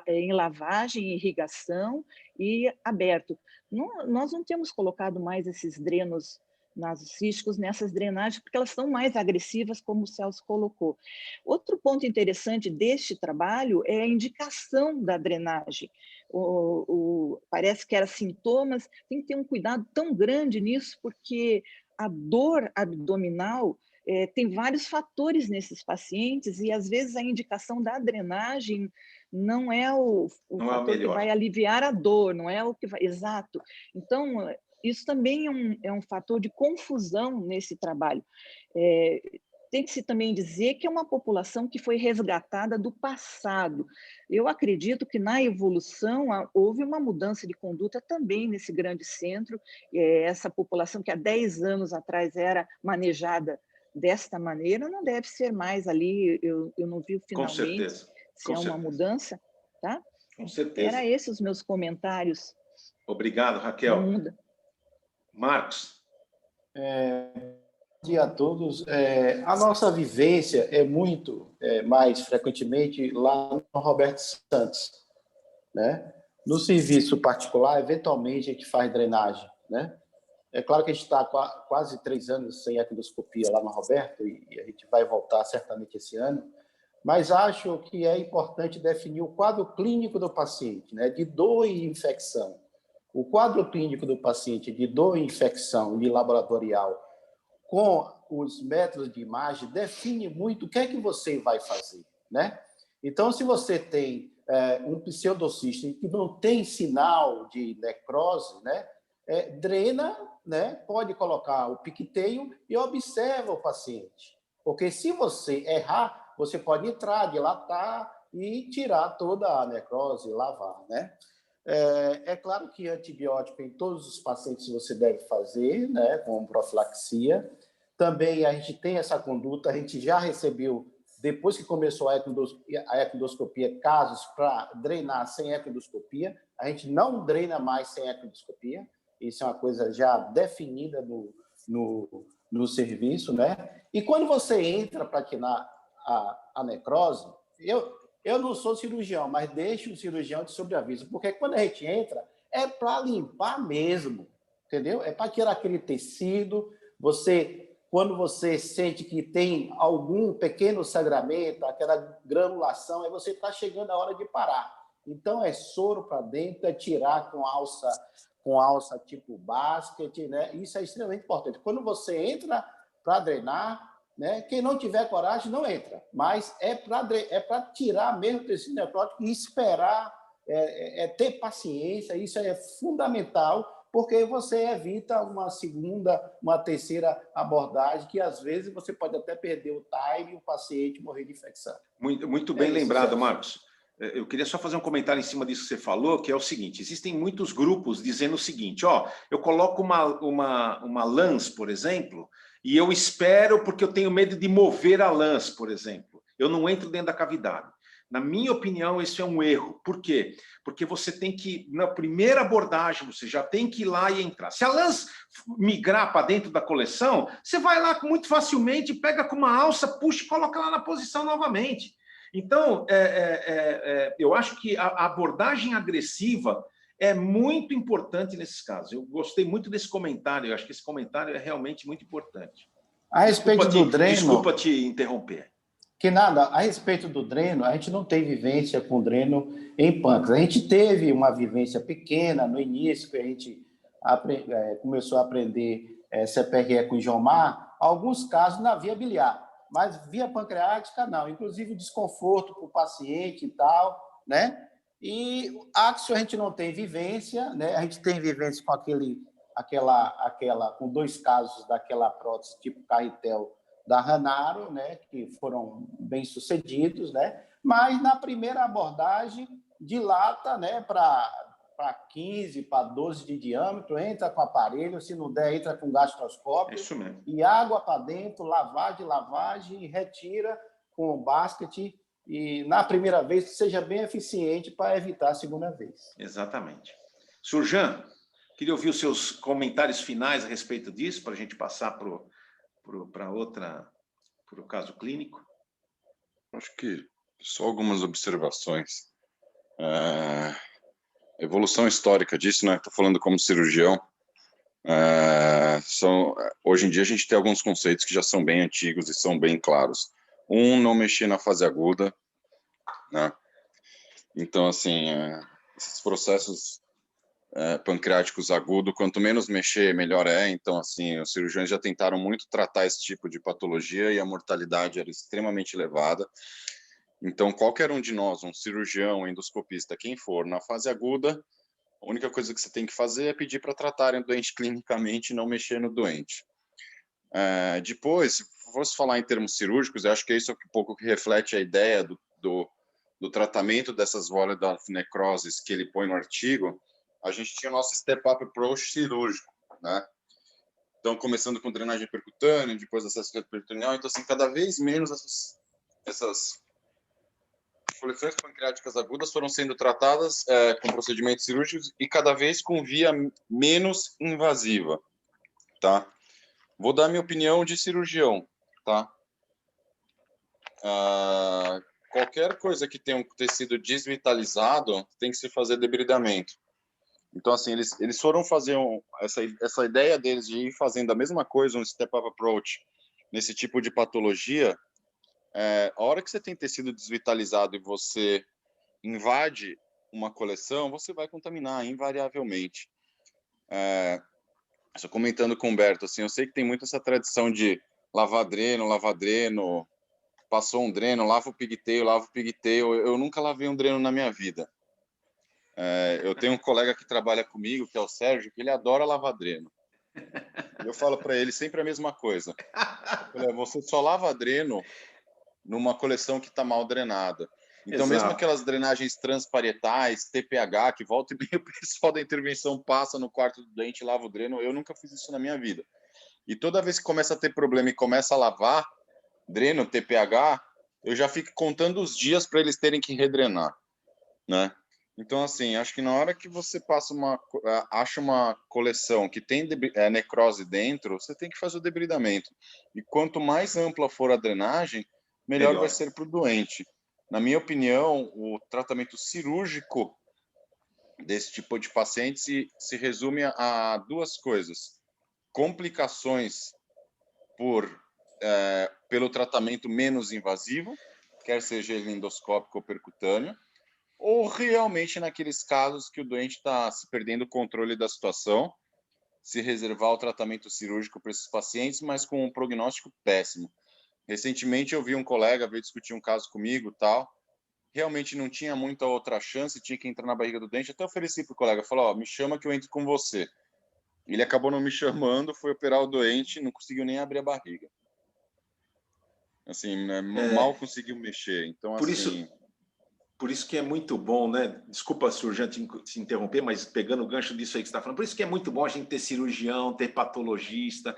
em lavagem, irrigação e aberto. Nós não temos colocado mais esses drenos nasocísticos nessas drenagens, porque elas são mais agressivas, como o Celso colocou. Outro ponto interessante deste trabalho é a indicação da drenagem. Parece que era sintomas, tem que ter um cuidado tão grande nisso, porque a dor abdominal tem vários fatores nesses pacientes, e às vezes a indicação da drenagem não é o fator que vai aliviar a dor, não é o que vai... Exato. Então, isso também é um fator de confusão nesse trabalho. Tem que se também dizer que é uma população que foi resgatada do passado. Eu acredito que na evolução houve uma mudança de conduta também nesse grande centro. Essa população que há 10 anos atrás era manejada desta maneira não deve ser mais ali. Eu não vi finalmente se é uma mudança. Tá? Com certeza. Era esses os meus comentários. Obrigado, Raquel. Não muda. Marcos. Bom dia a todos. A nossa vivência é muito mais frequentemente lá no Roberto Santos, né? No serviço particular, eventualmente a gente faz drenagem, né? É claro que a gente está quase 3 anos sem equidoscopia lá no Roberto, e a gente vai voltar certamente esse ano, mas acho que é importante definir o quadro clínico do paciente, né? De dor e infecção. O quadro clínico do paciente de dor e infecção de laboratorial com os métodos de imagem define muito o que é que você vai fazer, né? Então, se você tem um pseudocisto que não tem sinal de necrose, né? Drena, né? Pode colocar o pigtail e observa o paciente. Porque se você errar, você pode entrar, dilatar e tirar toda a necrose, lavar, né? É claro que antibiótico em todos os pacientes você deve fazer, né, com profilaxia. Também a gente tem essa conduta, a gente já recebeu, depois que começou a equidoscopia, casos para drenar sem equidoscopia. A gente não drena mais sem equidoscopia, isso é uma coisa já definida no serviço, né? E quando você entra para tirar a necrose, eu não sou cirurgião, mas deixo o cirurgião de sobreaviso, porque quando a gente entra, é para limpar mesmo, entendeu? É para tirar aquele tecido. Quando você sente que tem algum pequeno sangramento, aquela granulação, aí você está chegando a hora de parar. Então, é soro para dentro, é tirar com alça tipo basket, né? Isso é extremamente importante. Quando você entra para drenar, né? Quem não tiver coragem, não entra. Mas é para tirar mesmo o tecido necrótico e esperar, ter paciência. Isso é fundamental, porque você evita uma segunda, uma terceira abordagem, que às vezes você pode até perder o time e o paciente morrer de infecção. Muito bem lembrado, Marcos. Eu queria só fazer um comentário em cima disso que você falou, que é o seguinte: existem muitos grupos dizendo o seguinte, eu coloco uma lance, por exemplo, e eu espero porque eu tenho medo de mover a lance, por exemplo. eu não entro dentro da cavidade. Na minha opinião, isso é um erro. Por quê? Porque você tem que, na primeira abordagem, você já tem que ir lá e entrar. Se a lã migrar para dentro da coleção, você vai lá muito facilmente, pega com uma alça, puxa e coloca lá na posição novamente. Então, eu acho que a abordagem agressiva é muito importante nesses casos. Eu gostei muito desse comentário, eu acho que esse comentário é realmente muito importante. A respeito do dreno... Desculpa te interromper. Que nada, a respeito do dreno, a gente não tem vivência com dreno em pâncreas. A gente teve uma vivência pequena no início, que a gente começou a aprender CPRE com o Jomar, alguns casos na via biliar, mas via pancreática não, inclusive desconforto para o paciente e tal, né? E axio a gente não tem vivência, né? A gente tem vivência com com 2 casos daquela prótese tipo Carretel da Hanaro, né, que foram bem sucedidos, né, mas na primeira abordagem dilata, né, para 15, para 12 de diâmetro, entra com aparelho, se não der, entra com gastroscópio, Isso mesmo. E água para dentro, lavagem, e retira com o basket, e na primeira vez seja bem eficiente para evitar a segunda vez. Exatamente. Surjan, queria ouvir os seus comentários finais a respeito disso, para a gente passar para o caso clínico. Acho que só algumas observações. Evolução histórica disso, né? Estou falando como cirurgião. Hoje em dia a gente tem alguns conceitos que já são bem antigos e são bem claros. Não mexer na fase aguda, né? Então, assim, esses processos pancreáticos agudos, quanto menos mexer, melhor é. Então, assim, os cirurgiões já tentaram muito tratar esse tipo de patologia e a mortalidade era extremamente elevada. Então, qualquer um de nós, um cirurgião, endoscopista, quem for, na fase aguda, a única coisa que você tem que fazer é pedir para tratarem o doente clinicamente e não mexer no doente. Depois, se fosse falar em termos cirúrgicos, eu acho que isso é um pouco que reflete a ideia do tratamento dessas Wallendorf necroses que ele põe no artigo. A gente tinha o nosso step-up approach cirúrgico, né? Então, começando com drenagem percutânea, depois acesso peritoneal. Então, assim, cada vez menos essas coleções pancreáticas agudas foram sendo tratadas com procedimentos cirúrgicos e cada vez com via menos invasiva, tá? Vou dar minha opinião de cirurgião, tá? Qualquer coisa que tenha um tecido desvitalizado tem que se fazer debridamento. Então, assim, eles foram fazer essa ideia deles de ir fazendo a mesma coisa, um step-up approach, nesse tipo de patologia. A hora que você tem tecido desvitalizado e você invade uma coleção, você vai contaminar, invariavelmente. Só comentando com o Humberto, assim, eu sei que tem muito essa tradição de lavar dreno, passou um dreno, lava o pigtail. Eu nunca lavei um dreno na minha vida. Eu tenho um colega que trabalha comigo, que é o Sérgio, que ele adora lavar dreno. Eu falo para ele sempre a mesma coisa. Você só lava dreno numa coleção que está mal drenada. Então, Exato. Mesmo aquelas drenagens transparietais, TPH, que volta e meia o pessoal da intervenção passa no quarto do doente e lava o dreno, eu nunca fiz isso na minha vida. E toda vez que começa a ter problema e começa a lavar dreno, TPH, eu já fico contando os dias para eles terem que redrenar, né? Então, assim, acho que na hora que você acha uma coleção que tem necrose dentro, você tem que fazer o debridamento. E quanto mais ampla for a drenagem, melhor vai ser para o doente. Na minha opinião, o tratamento cirúrgico desse tipo de paciente se resume a 2 coisas. Complicações pelo tratamento menos invasivo, quer seja ele endoscópico ou percutâneo, ou realmente naqueles casos que o doente está se perdendo o controle da situação, se reservar o tratamento cirúrgico para esses pacientes, mas com um prognóstico péssimo. Recentemente eu vi um colega veio discutir um caso comigo, tal, realmente não tinha muita outra chance, tinha que entrar na barriga do doente, até ofereci para o colega, falou, me chama que eu entro com você. Ele acabou não me chamando, foi operar o doente, não conseguiu nem abrir a barriga. Assim, mal conseguiu mexer. Então, Por isso que é muito bom, né? Desculpa, Surjan, te interromper, mas pegando o gancho disso aí que você está falando, por isso que é muito bom a gente ter cirurgião, ter patologista,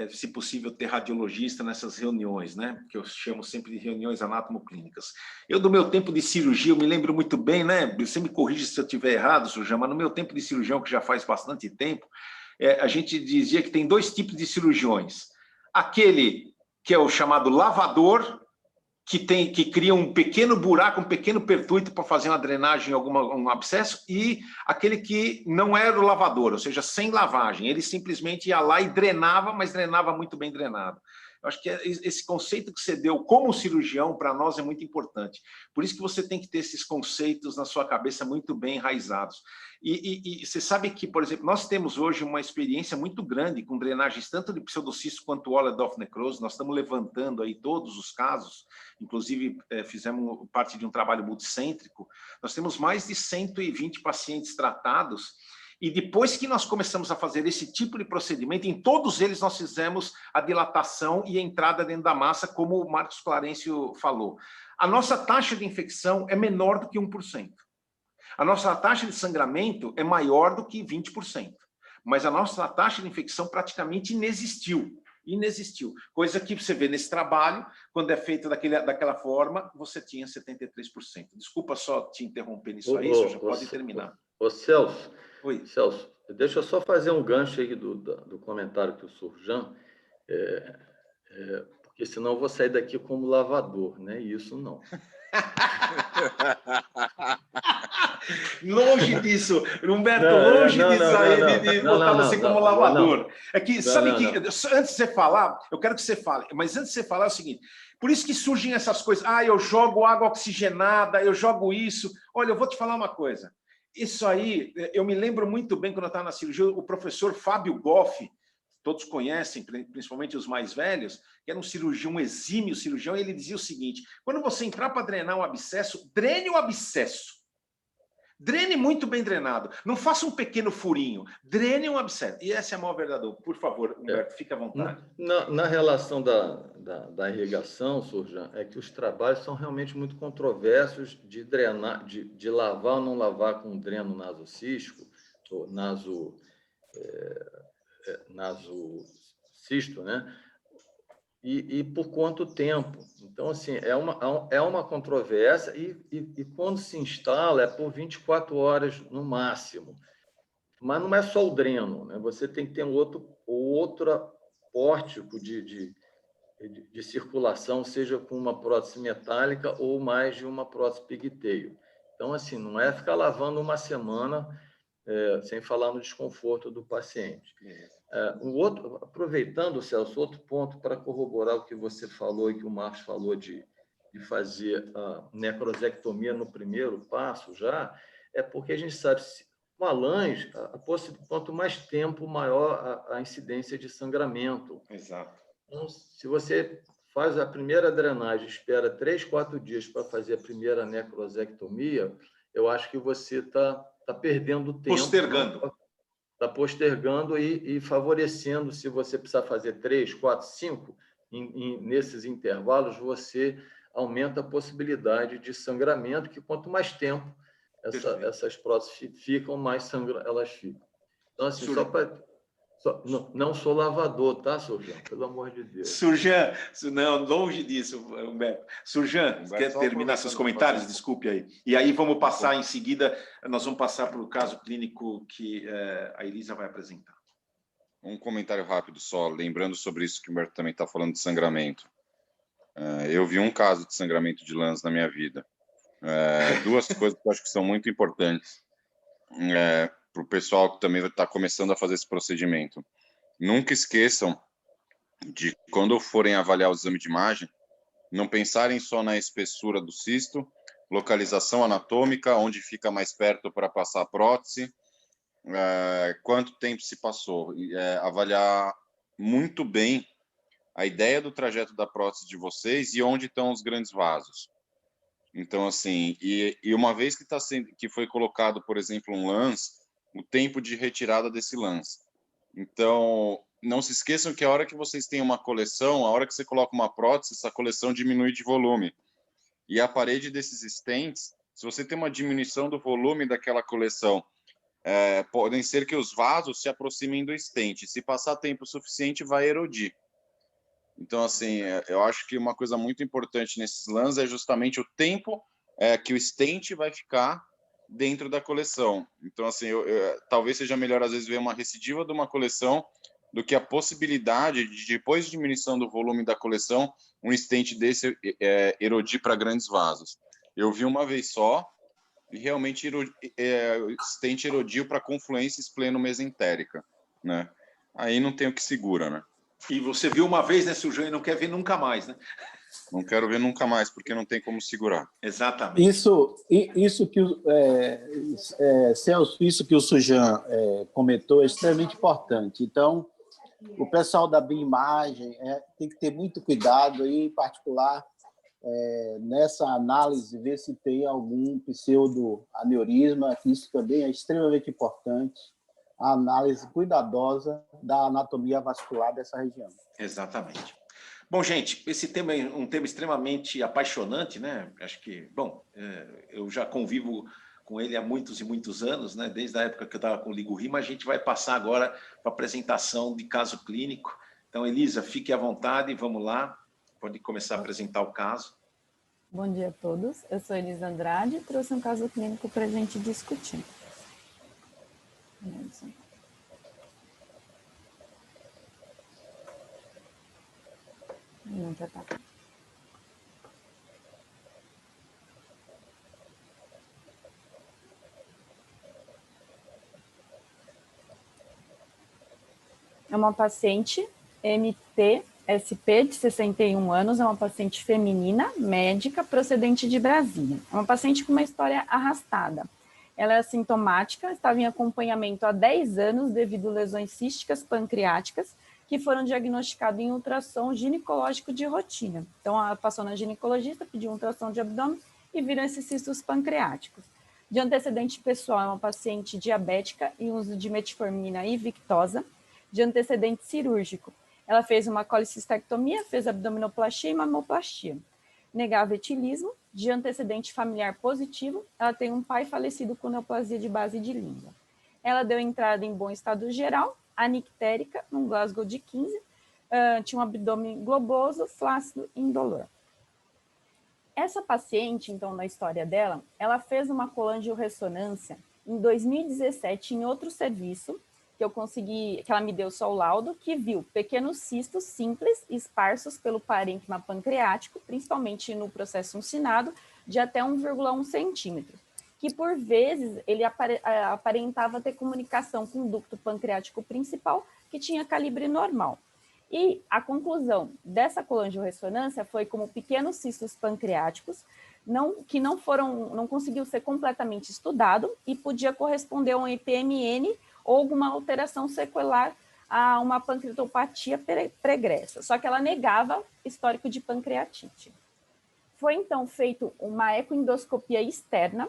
se possível, ter radiologista nessas reuniões, né? Que eu chamo sempre de reuniões anatomoclínicas. Eu, do meu tempo de cirurgia, eu me lembro muito bem, né? Você me corrige se eu estiver errado, Surjão, mas no meu tempo de cirurgião, que já faz bastante tempo, a gente dizia que tem 2 tipos de cirurgiões. Aquele que é o chamado lavador, que cria um pequeno buraco, um pequeno pertuito para fazer uma drenagem, um abscesso, e aquele que não era o lavador, ou seja, sem lavagem. Ele simplesmente ia lá e drenava, mas drenava muito bem drenado. Eu acho que esse conceito que você deu como cirurgião, para nós, é muito importante. Por isso que você tem que ter esses conceitos na sua cabeça muito bem enraizados. E você sabe que, por exemplo, nós temos hoje uma experiência muito grande com drenagens tanto de pseudocisto quanto Ollendorff necrose. Nós estamos levantando aí todos os casos, inclusive fizemos parte de um trabalho multicêntrico. Nós temos mais de 120 pacientes tratados. E depois que nós começamos a fazer esse tipo de procedimento, em todos eles nós fizemos a dilatação e a entrada dentro da massa, como o Marcos Clarencio falou. A nossa taxa de infecção é menor do que 1%. A nossa taxa de sangramento é maior do que 20%. Mas a nossa taxa de infecção praticamente inexistiu. Coisa que você vê nesse trabalho, quando é feito daquela forma, você tinha 73%. Desculpa só te interromper nisso aí, você já pode terminar. Ô, Celso, Oi. Celso, deixa eu só fazer um gancho aí do comentário que o Surjan, porque senão eu vou sair daqui como lavador, né? E isso não. Longe disso, Humberto, longe disso aí, de botar você como lavador. É que, sabe que, antes de você falar, eu quero que você fale, mas antes de você falar é o seguinte, por isso que surgem essas coisas, eu jogo água oxigenada, eu jogo isso. Olha, eu vou te falar uma coisa, isso aí, eu me lembro muito bem quando eu estava na cirurgia, o professor Fábio Goff, todos conhecem, principalmente os mais velhos, que era um cirurgião, um exímio cirurgião, e ele dizia o seguinte, quando você entrar para drenar um abscesso, drene o abscesso. Drene muito bem drenado. Não faça um pequeno furinho. Drene um abscesso. E essa é a maior verdade. Por favor, Humberto, fique à vontade. Na relação da irrigação, Surjan, é que os trabalhos são realmente muito controversos de drenar, de lavar ou não lavar com dreno nasocístico, ou nasocisto, né? E por quanto tempo? Então, assim, é uma controvérsia e quando se instala é por 24 horas no máximo. Mas não é só o dreno, né? Você tem que ter outro pórtico de circulação, seja com uma prótese metálica ou mais de uma prótese pigtail. Então, assim, não é ficar lavando uma semana sem falar no desconforto do paciente. Aproveitando, Celso, outro ponto para corroborar o que você falou e que o Marcos falou de fazer a necrosectomia no primeiro passo já, é porque a gente sabe que com a LANS, quanto mais tempo, maior a incidência de sangramento. Exato. Então, se você faz a primeira drenagem, espera 3, 4 dias para fazer a primeira necrosectomia, eu acho que você está perdendo tempo. Postergando. Está postergando e favorecendo, se você precisar fazer 3, 4, 5, nesses intervalos, você aumenta a possibilidade de sangramento, que quanto mais tempo essas próteses ficam, mais sangue elas ficam. Então, assim, não sou lavador, tá, Surjan? Pelo amor de Deus. Surjan, não, longe disso, Humberto. Surjan, quer terminar seus comentários? Desculpe aí. E aí vamos passar em seguida, nós vamos passar para o caso clínico que a Elisa vai apresentar. Um comentário rápido só, lembrando sobre isso que o Humberto também está falando de sangramento. Eu vi um caso de sangramento de LANS na minha vida. 2 coisas que eu acho que são muito importantes para o pessoal que também está começando a fazer esse procedimento. Nunca esqueçam de, quando forem avaliar o exame de imagem, não pensarem só na espessura do cisto, localização anatômica, onde fica mais perto para passar a prótese, quanto tempo se passou. Avaliar muito bem a ideia do trajeto da prótese de vocês e onde estão os grandes vasos. Então, assim, e uma vez que foi colocado, por exemplo, um lance, o tempo de retirada desse lance. Então, não se esqueçam que a hora que vocês têm uma coleção, a hora que você coloca uma prótese, essa coleção diminui de volume. E a parede desses stents, se você tem uma diminuição do volume daquela coleção podem ser que os vasos se aproximem do stent. Se passar tempo suficiente, vai erodir. Então, assim, eu acho que uma coisa muito importante nesses lãs é justamente o tempo que o stent vai ficar dentro da coleção. Então, assim, talvez seja melhor, às vezes, ver uma recidiva de uma coleção do que a possibilidade de, depois de diminuição do volume da coleção, um stent desse erodir para grandes vasos. Eu vi uma vez só, e realmente o stent erodiu para confluência espleno-mesentérica, né? Aí não tem o que segura, né? E você viu uma vez, né, Sujão, e não quer ver nunca mais, né? Não quero ver nunca mais, porque não tem como segurar. Exatamente. Isso que Celso, isso que o Sujan comentou é extremamente importante. Então, o pessoal da bioimagem tem que ter muito cuidado, aí, em particular, nessa análise, ver se tem algum pseudoaneurisma, que isso também é extremamente importante, a análise cuidadosa da anatomia vascular dessa região. Exatamente. Bom, gente, esse tema é um tema extremamente apaixonante, né? Acho que, bom, eu já convivo com ele há muitos e muitos anos, né? Desde a época que eu estava com o Ligo Rima, a gente vai passar agora para a apresentação de caso clínico. Então, Elisa, fique à vontade, vamos lá, pode começar a apresentar o caso. Bom dia a todos, eu sou Elisa Andrade e trouxe um caso clínico para a gente discutir. Não, tá. É uma paciente MTSP de 61 anos, é uma paciente feminina, médica, procedente de Brasília. É uma paciente com uma história arrastada. Ela é assintomática, estava em acompanhamento há 10 anos devido a lesões císticas pancreáticas que foram diagnosticadas em ultrassom ginecológico de rotina. Então, ela passou na ginecologista, pediu um ultrassom de abdômen e viram esses cistos pancreáticos. De antecedente pessoal, é uma paciente diabética e uso de metformina e Victoza. De antecedente cirúrgico, ela fez uma colicistectomia, fez abdominoplastia e mamoplastia. Negava etilismo, de antecedente familiar positivo, ela tem um pai falecido com neoplasia de base de língua. Ela deu entrada em bom estado geral, anictérica, num Glasgow de 15, tinha um abdômen globoso, flácido e indolor. Essa paciente, então, na história dela, ela fez uma colangiorressonância em 2017 em outro serviço, que ela me deu só o laudo, que viu pequenos cistos simples, esparsos pelo parênquima pancreático, principalmente no processo uncinado, de até 1,1 centímetro, que por vezes ele aparentava ter comunicação com o ducto pancreático principal, que tinha calibre normal. E a conclusão dessa colangiorressonância foi como pequenos cistos pancreáticos, que não conseguiu ser completamente estudado e podia corresponder a um IPMN ou alguma alteração sequelar a uma pancreatopatia pregressa, só que ela negava histórico de pancreatite. Foi então feito uma ecoendoscopia externa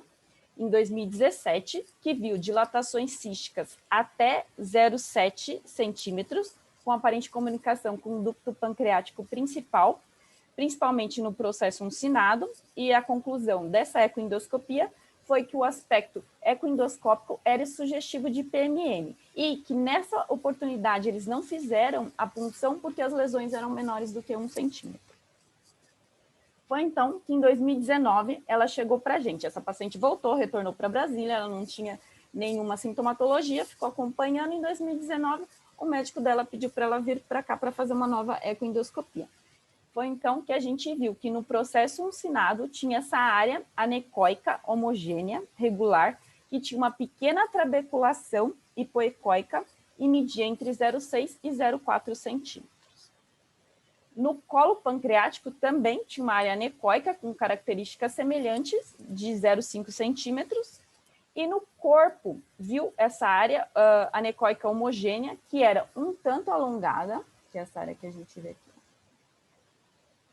em 2017, que viu dilatações císticas até 0,7 centímetros, com aparente comunicação com o ducto pancreático principal, principalmente no processo uncinado, e a conclusão dessa ecoendoscopia foi que o aspecto ecoendoscópico era sugestivo de PMN e que nessa oportunidade eles não fizeram a punção porque as lesões eram menores do que 1 centímetro. Foi então que em 2019 ela chegou para a gente. Essa paciente retornou para Brasília, ela não tinha nenhuma sintomatologia, ficou acompanhando. Em 2019, o médico dela pediu para ela vir para cá para fazer uma nova ecoendoscopia. Foi então que a gente viu que no processo uncinado tinha essa área anecoica homogênea, regular, que tinha uma pequena trabeculação hipoecóica e media entre 0,6 e 0,4 centímetros. No colo pancreático também tinha uma área anecoica com características semelhantes de 0,5 centímetros. E no corpo viu essa área anecoica homogênea, que era um tanto alongada, que é essa área que a gente vê aqui,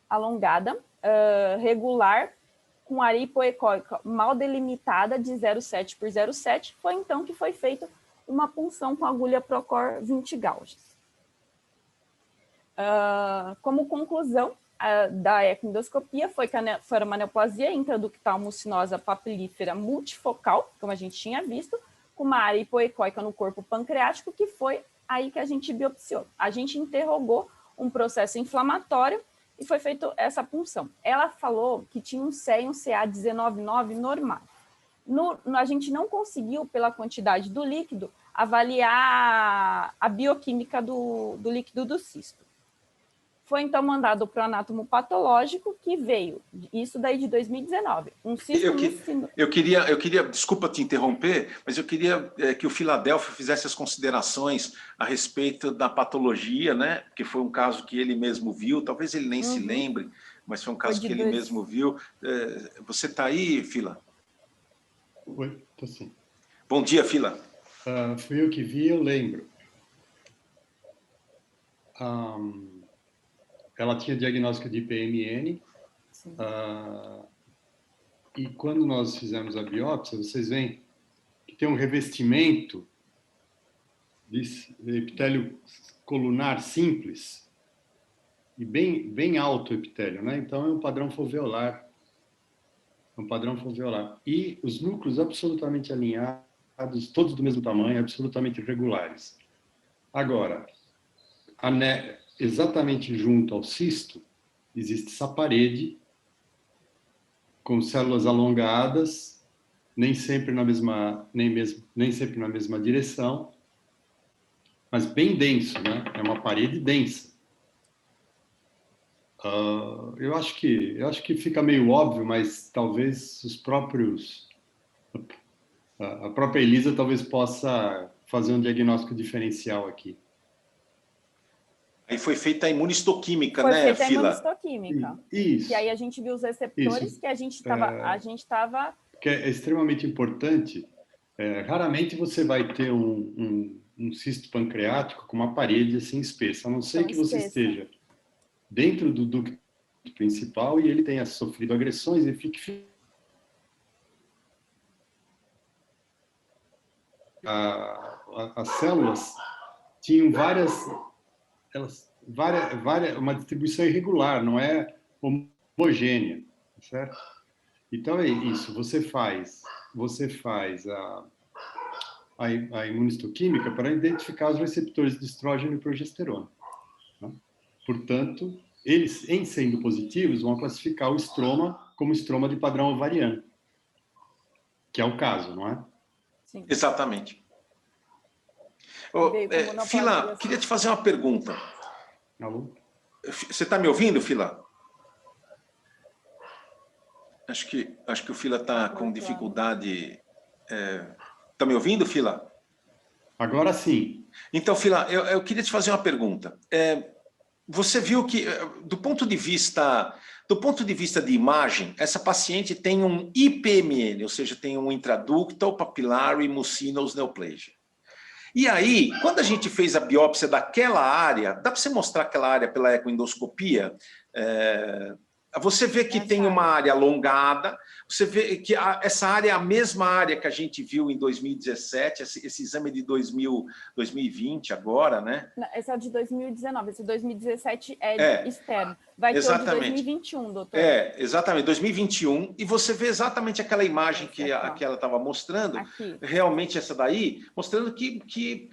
alongada, regular, com área hipoecóica mal delimitada de 0,7 por 0,7, foi então que foi feita uma punção com agulha Procor 20 gauges. Como conclusão da ecoendoscopia foi uma neoplasia intraductal mucinosa papilífera multifocal, como a gente tinha visto, com uma área hipoecóica no corpo pancreático, que foi aí que a gente biopsiou. A gente interrogou um processo inflamatório e foi feita essa punção. Ela falou que tinha um CE e um CA19,9 normal. A gente não conseguiu, pela quantidade do líquido, avaliar a bioquímica do líquido do cisto. Foi, então, mandado para o anátomo patológico, que veio, isso daí de 2019. Um cisto eu queria, desculpa te interromper, mas eu queria que o Filadélfio fizesse as considerações a respeito da patologia, né? Porque foi um caso que ele mesmo viu, talvez ele nem se lembre, mas foi um caso que ele mesmo viu. Você está aí, Fila? Oi, estou sim. Bom dia, Fila. Fui eu que vi, eu lembro. Ela tinha diagnóstico de IPMN, e quando nós fizemos a biópsia, vocês veem que tem um revestimento de epitélio colunar simples e bem alto o epitélio, né? Então é um padrão foveolar. E os núcleos absolutamente alinhados, todos do mesmo tamanho, absolutamente regulares. Agora, exatamente junto ao cisto, existe essa parede com células alongadas, nem sempre na mesma direção, mas bem denso, né? É uma parede densa. Eu acho que fica meio óbvio, mas talvez a própria Elisa talvez possa fazer um diagnóstico diferencial aqui. Aí foi feita a imunistoquímica, foi né, feita Fila? a imunistoquímica. Isso. E aí a gente viu os receptores que a gente estava... Que é extremamente importante. Raramente você vai ter um cisto pancreático com uma parede assim espessa, a não ser que você esteja dentro do ducto principal e ele tenha sofrido agressões e fique... As células tinham uma distribuição irregular, não é homogênea, certo? Então é isso, você faz a imunistoquímica para identificar os receptores de estrógeno e progesterona, né? Portanto, eles, em sendo positivos, vão classificar o estroma como estroma de padrão ovariano, que é o caso, não é? Sim. Exatamente. Fila, queria te fazer uma pergunta. Alô? Você está me ouvindo, Fila? Acho que o Fila está com dificuldade. Está me ouvindo, Fila? Agora sim. Então, Fila, eu queria te fazer uma pergunta. Você viu que, do ponto de vista de imagem, essa paciente tem um IPMN, ou seja, tem um intraductal papillary mucinous neoplasia. E aí, quando a gente fez a biópsia daquela área, dá para você mostrar aquela área pela ecoendoscopia? Você vê que tem uma área alongada, você vê que essa área é a mesma área que a gente viu em 2017, esse exame de 2020 agora, né? Esse é de 2019, esse 2017 é externo. Vai ter o de 2021, doutor. Exatamente, 2021, e você vê exatamente aquela imagem que ela estava mostrando, realmente essa daí, mostrando que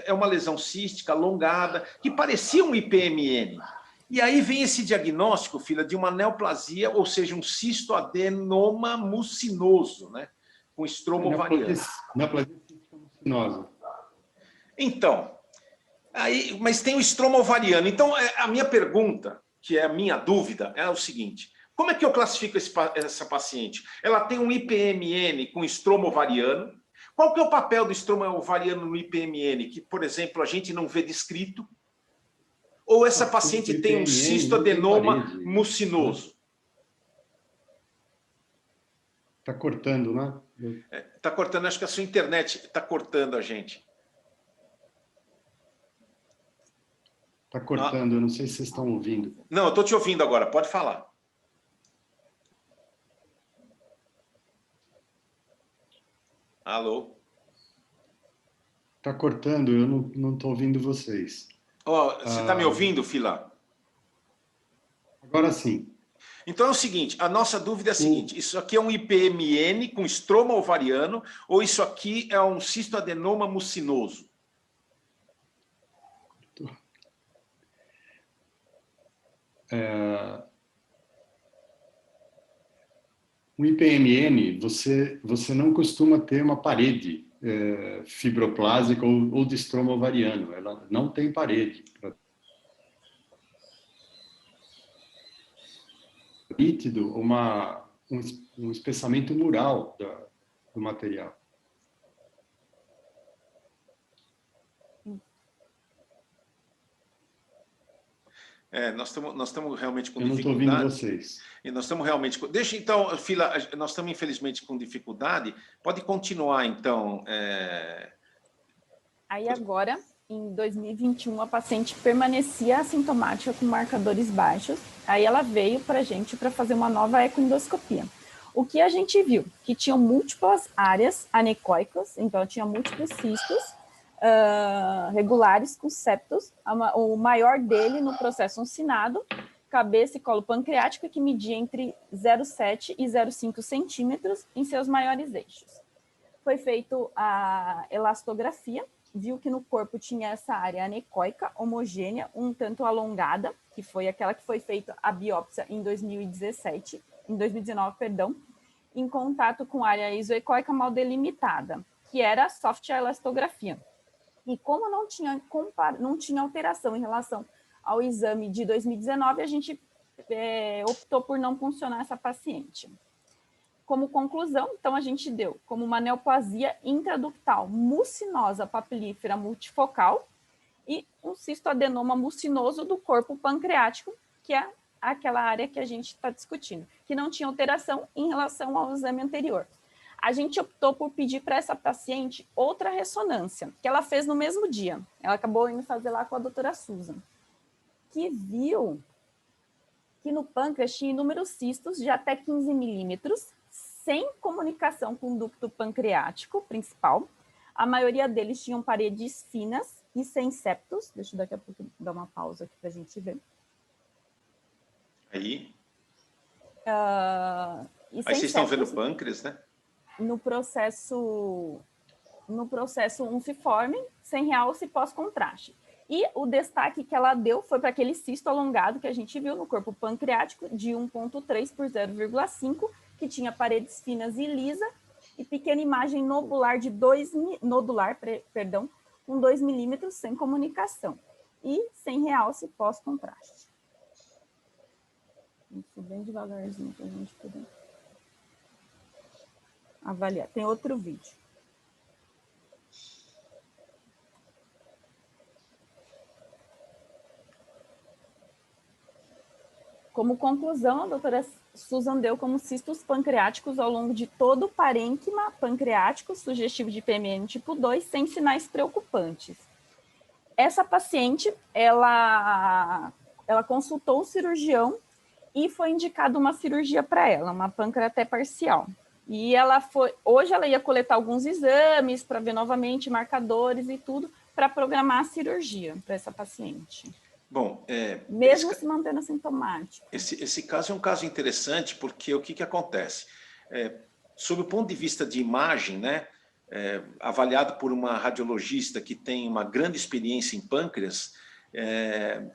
é uma lesão cística alongada, que parecia um IPMN. E aí vem esse diagnóstico, Fila, de uma neoplasia, ou seja, um cistoadenoma mucinoso, né? Com estroma ovariano. Neoplasia mucinosa. Então, mas tem o estroma ovariano. Então, a minha pergunta, que é a minha dúvida, é o seguinte: como é que eu classifico essa paciente? Ela tem um IPMN com estroma ovariano. Qual que é o papel do estroma ovariano no IPMN? Que, por exemplo, a gente não vê descrito. Ou essa paciente tem um cistoadenoma mucinoso? Está cortando, né? Está cortando, acho que a sua internet está cortando a gente. Está cortando, eu não sei se vocês estão ouvindo. Não, eu estou te ouvindo agora, pode falar. Alô? Está cortando, eu não estou ouvindo vocês. Você está me ouvindo, Fila? Agora sim. Então é o seguinte, a nossa dúvida é a seguinte, isso aqui é um IPMN com estroma ovariano ou isso aqui é um cistoadenoma mucinoso? O IPMN, você não costuma ter uma parede fibroplásica ou de estroma ovariano. Ela não tem parede. Nítido, um espessamento mural do material. Nós estamos realmente com dificuldade. Eu não estou ouvindo vocês. E nós estamos realmente... Deixa, então, Fila, nós estamos, infelizmente, com dificuldade. Pode continuar, então. Aí, agora, em 2021, a paciente permanecia assintomática com marcadores baixos. Aí, ela veio para a gente para fazer uma nova ecoendoscopia. O que a gente viu? Que tinham múltiplas áreas anecoicas, então, tinha múltiplos cistos, regulares com septos, o maior dele no processo uncinado, cabeça e colo pancreático, que media entre 0,7 e 0,5 centímetros em seus maiores eixos. Foi feito a elastografia, viu que no corpo tinha essa área anecoica homogênea, um tanto alongada, que foi aquela que foi feita a biópsia em 2019, em contato com área isoecoica mal delimitada, que era a soft elastografia. E como não tinha alteração em relação ao exame de 2019, a gente optou por não funcionar essa paciente. Como conclusão, então, a gente deu como uma neoplasia intraductal mucinosa papilífera multifocal e um cistoadenoma mucinoso do corpo pancreático, que é aquela área que a gente está discutindo, que não tinha alteração em relação ao exame anterior. A gente optou por pedir para essa paciente outra ressonância, que ela fez no mesmo dia. Ela acabou indo fazer lá com a doutora Susan, que viu que no pâncreas tinha inúmeros cistos de até 15 milímetros, sem comunicação com o ducto pancreático principal. A maioria deles tinham paredes finas e sem septos. Deixa eu daqui a pouco dar uma pausa aqui para a gente ver. Aí vocês estão vendo o pâncreas, né? No processo unciforme, sem realce pós-contraste. E o destaque que ela deu foi para aquele cisto alongado que a gente viu no corpo pancreático de 1,3 por 0,5, que tinha paredes finas e lisa, e pequena imagem nodular com 2 milímetros sem comunicação, e sem realce pós-contraste. Vamos subir bem devagarzinho para a gente poder avaliar. Tem outro vídeo. Como conclusão, a doutora Susan deu como cistos pancreáticos ao longo de todo o parênquima pancreático sugestivo de PMN tipo 2, sem sinais preocupantes. Essa paciente, ela consultou o cirurgião e foi indicada uma cirurgia para ela, uma pancreaté parcial. E hoje ela ia coletar alguns exames para ver novamente marcadores e tudo, para programar a cirurgia para essa paciente. Bom, mesmo se mantendo assintomático. Esse caso é um caso interessante, porque o que acontece? Sob o ponto de vista de imagem, né, avaliado por uma radiologista que tem uma grande experiência em pâncreas,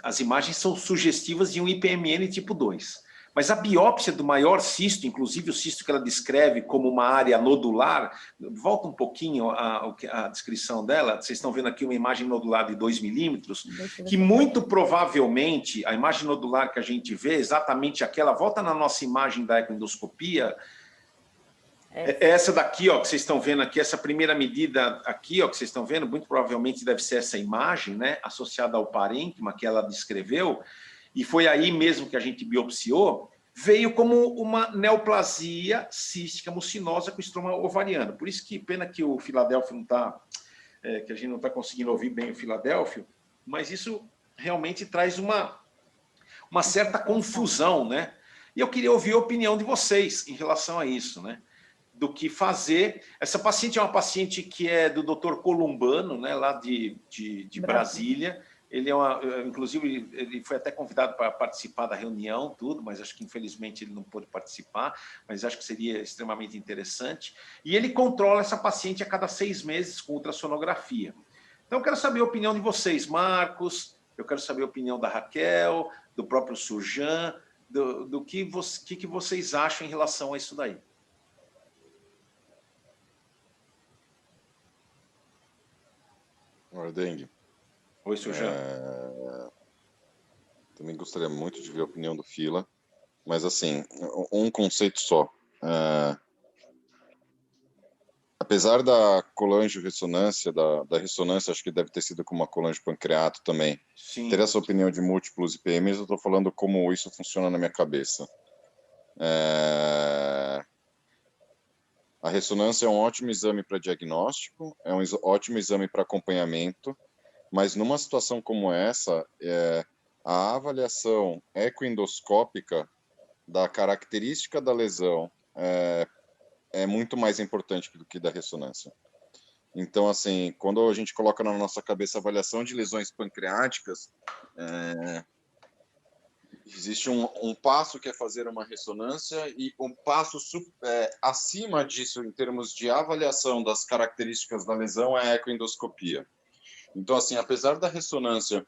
as imagens são sugestivas de um IPMN tipo 2. Mas a biópsia do maior cisto, inclusive o cisto que ela descreve como uma área nodular, volta um pouquinho a descrição dela, vocês estão vendo aqui uma imagem nodular de 2 milímetros, que muito provavelmente, a imagem nodular que a gente vê, exatamente aquela, volta na nossa imagem da ecoendoscopia, essa daqui, ó, que vocês estão vendo aqui, essa primeira medida aqui, ó, que vocês estão vendo, muito provavelmente deve ser essa imagem, né, associada ao parênquima que ela descreveu, e foi aí mesmo que a gente biopsiou, veio como uma neoplasia cística mucinosa com estroma ovariano. Por isso que pena que o Filadélfio não está, que a gente não está conseguindo ouvir bem o Filadélfio, mas isso realmente traz uma certa confusão, né? E eu queria ouvir a opinião de vocês em relação a isso, né? Do que fazer. Essa paciente é uma paciente que é do Dr. Columbano, né? Lá de Brasília. Ele inclusive, ele foi até convidado para participar da reunião, tudo, mas acho que infelizmente ele não pôde participar, mas acho que seria extremamente interessante. E ele controla essa paciente a cada 6 meses com ultrassonografia. Então, eu quero saber a opinião de vocês, Marcos, eu quero saber a opinião da Raquel, do próprio Surjan, do que vocês acham em relação a isso daí. Dengue. Oi, Surjan. Também gostaria muito de ver a opinião do Fila, mas assim, um conceito só. Apesar da colangio-ressonância, da ressonância, acho que deve ter sido com uma colangio-pancreato também, Sim. ter essa opinião de múltiplos IPMs, eu estou falando como isso funciona na minha cabeça. A ressonância é um ótimo exame para diagnóstico, é um ótimo exame para acompanhamento, mas numa situação como essa, a avaliação ecoendoscópica da característica da lesão é muito mais importante do que da ressonância. Então, assim, quando a gente coloca na nossa cabeça a avaliação de lesões pancreáticas, existe um passo que é fazer uma ressonância e um passo acima disso, em termos de avaliação das características da lesão, é a ecoendoscopia. Então, assim, apesar da ressonância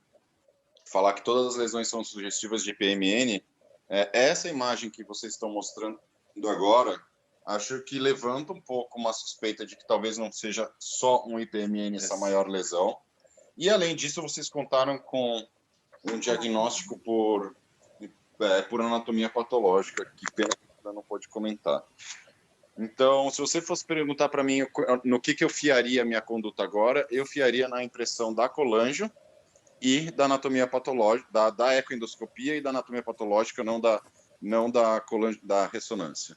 falar que todas as lesões são sugestivas de IPMN, essa imagem que vocês estão mostrando agora, acho que levanta um pouco uma suspeita de que talvez não seja só um IPMN essa maior lesão. E, além disso, vocês contaram com um diagnóstico por anatomia patológica, que pena que ainda não pode comentar. Então, se você fosse perguntar para mim no que eu fiaria a minha conduta agora, eu fiaria na impressão da colangio e da anatomia patológica, da ecoendoscopia e da anatomia patológica, não da ressonância.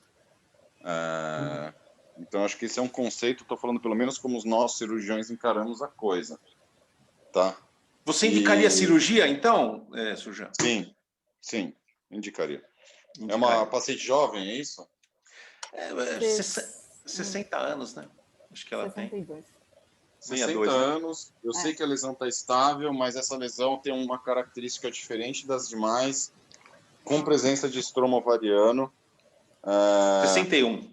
Então, acho que esse é um conceito, estou falando pelo menos como nós cirurgiões encaramos a coisa. Tá? Você indicaria cirurgia, então, Surjan? Sim, indicaria. É uma paciente jovem, é isso? 60 anos, né? Acho que ela 62. tem. 60 anos, eu sei que a lesão está estável, mas essa lesão tem uma característica diferente das demais, com presença de estroma ovariano. 61.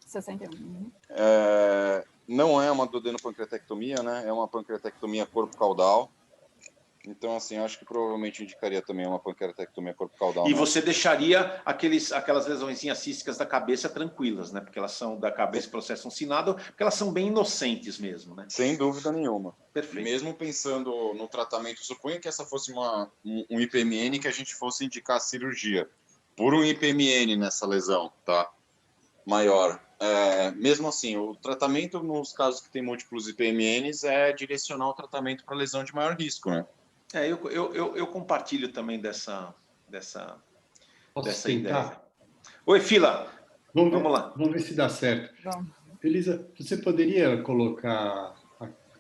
61. Não é uma duodenopancreatectomia, né? É uma pancreatectomia corpo caudal. Então, assim, acho que provavelmente indicaria também uma pancreatectomia corpo caudal. E você deixaria aquelas lesõezinhas císticas da cabeça tranquilas, né? Porque elas são da cabeça, processam sinado, porque elas são bem inocentes mesmo, né? Sem dúvida nenhuma. Perfeito. Mesmo pensando no tratamento, suponha que essa fosse um IPMN que a gente fosse indicar a cirurgia por um IPMN nessa lesão, tá? Maior. Mesmo assim, o tratamento nos casos que tem múltiplos IPMNs é direcionar o tratamento para lesão de maior risco, né? Eu compartilho também dessa Posso ideia. tentar? Oi, Fila. Vamos lá. Vamos ver se dá certo. Vamos. Elisa, você poderia colocar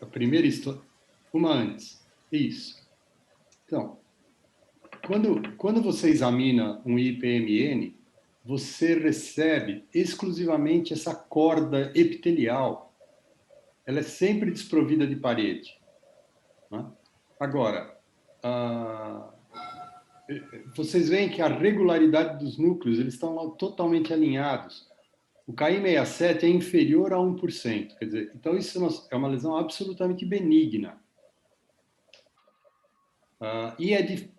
a primeira história, uma antes? Isso. Então, quando você examina um IPMN, você recebe exclusivamente essa corda epitelial. Ela é sempre desprovida de parede. Né? Agora, vocês veem que a regularidade dos núcleos, eles estão totalmente alinhados. O KI67 é inferior a 1%. Quer dizer, então isso é uma lesão absolutamente benigna.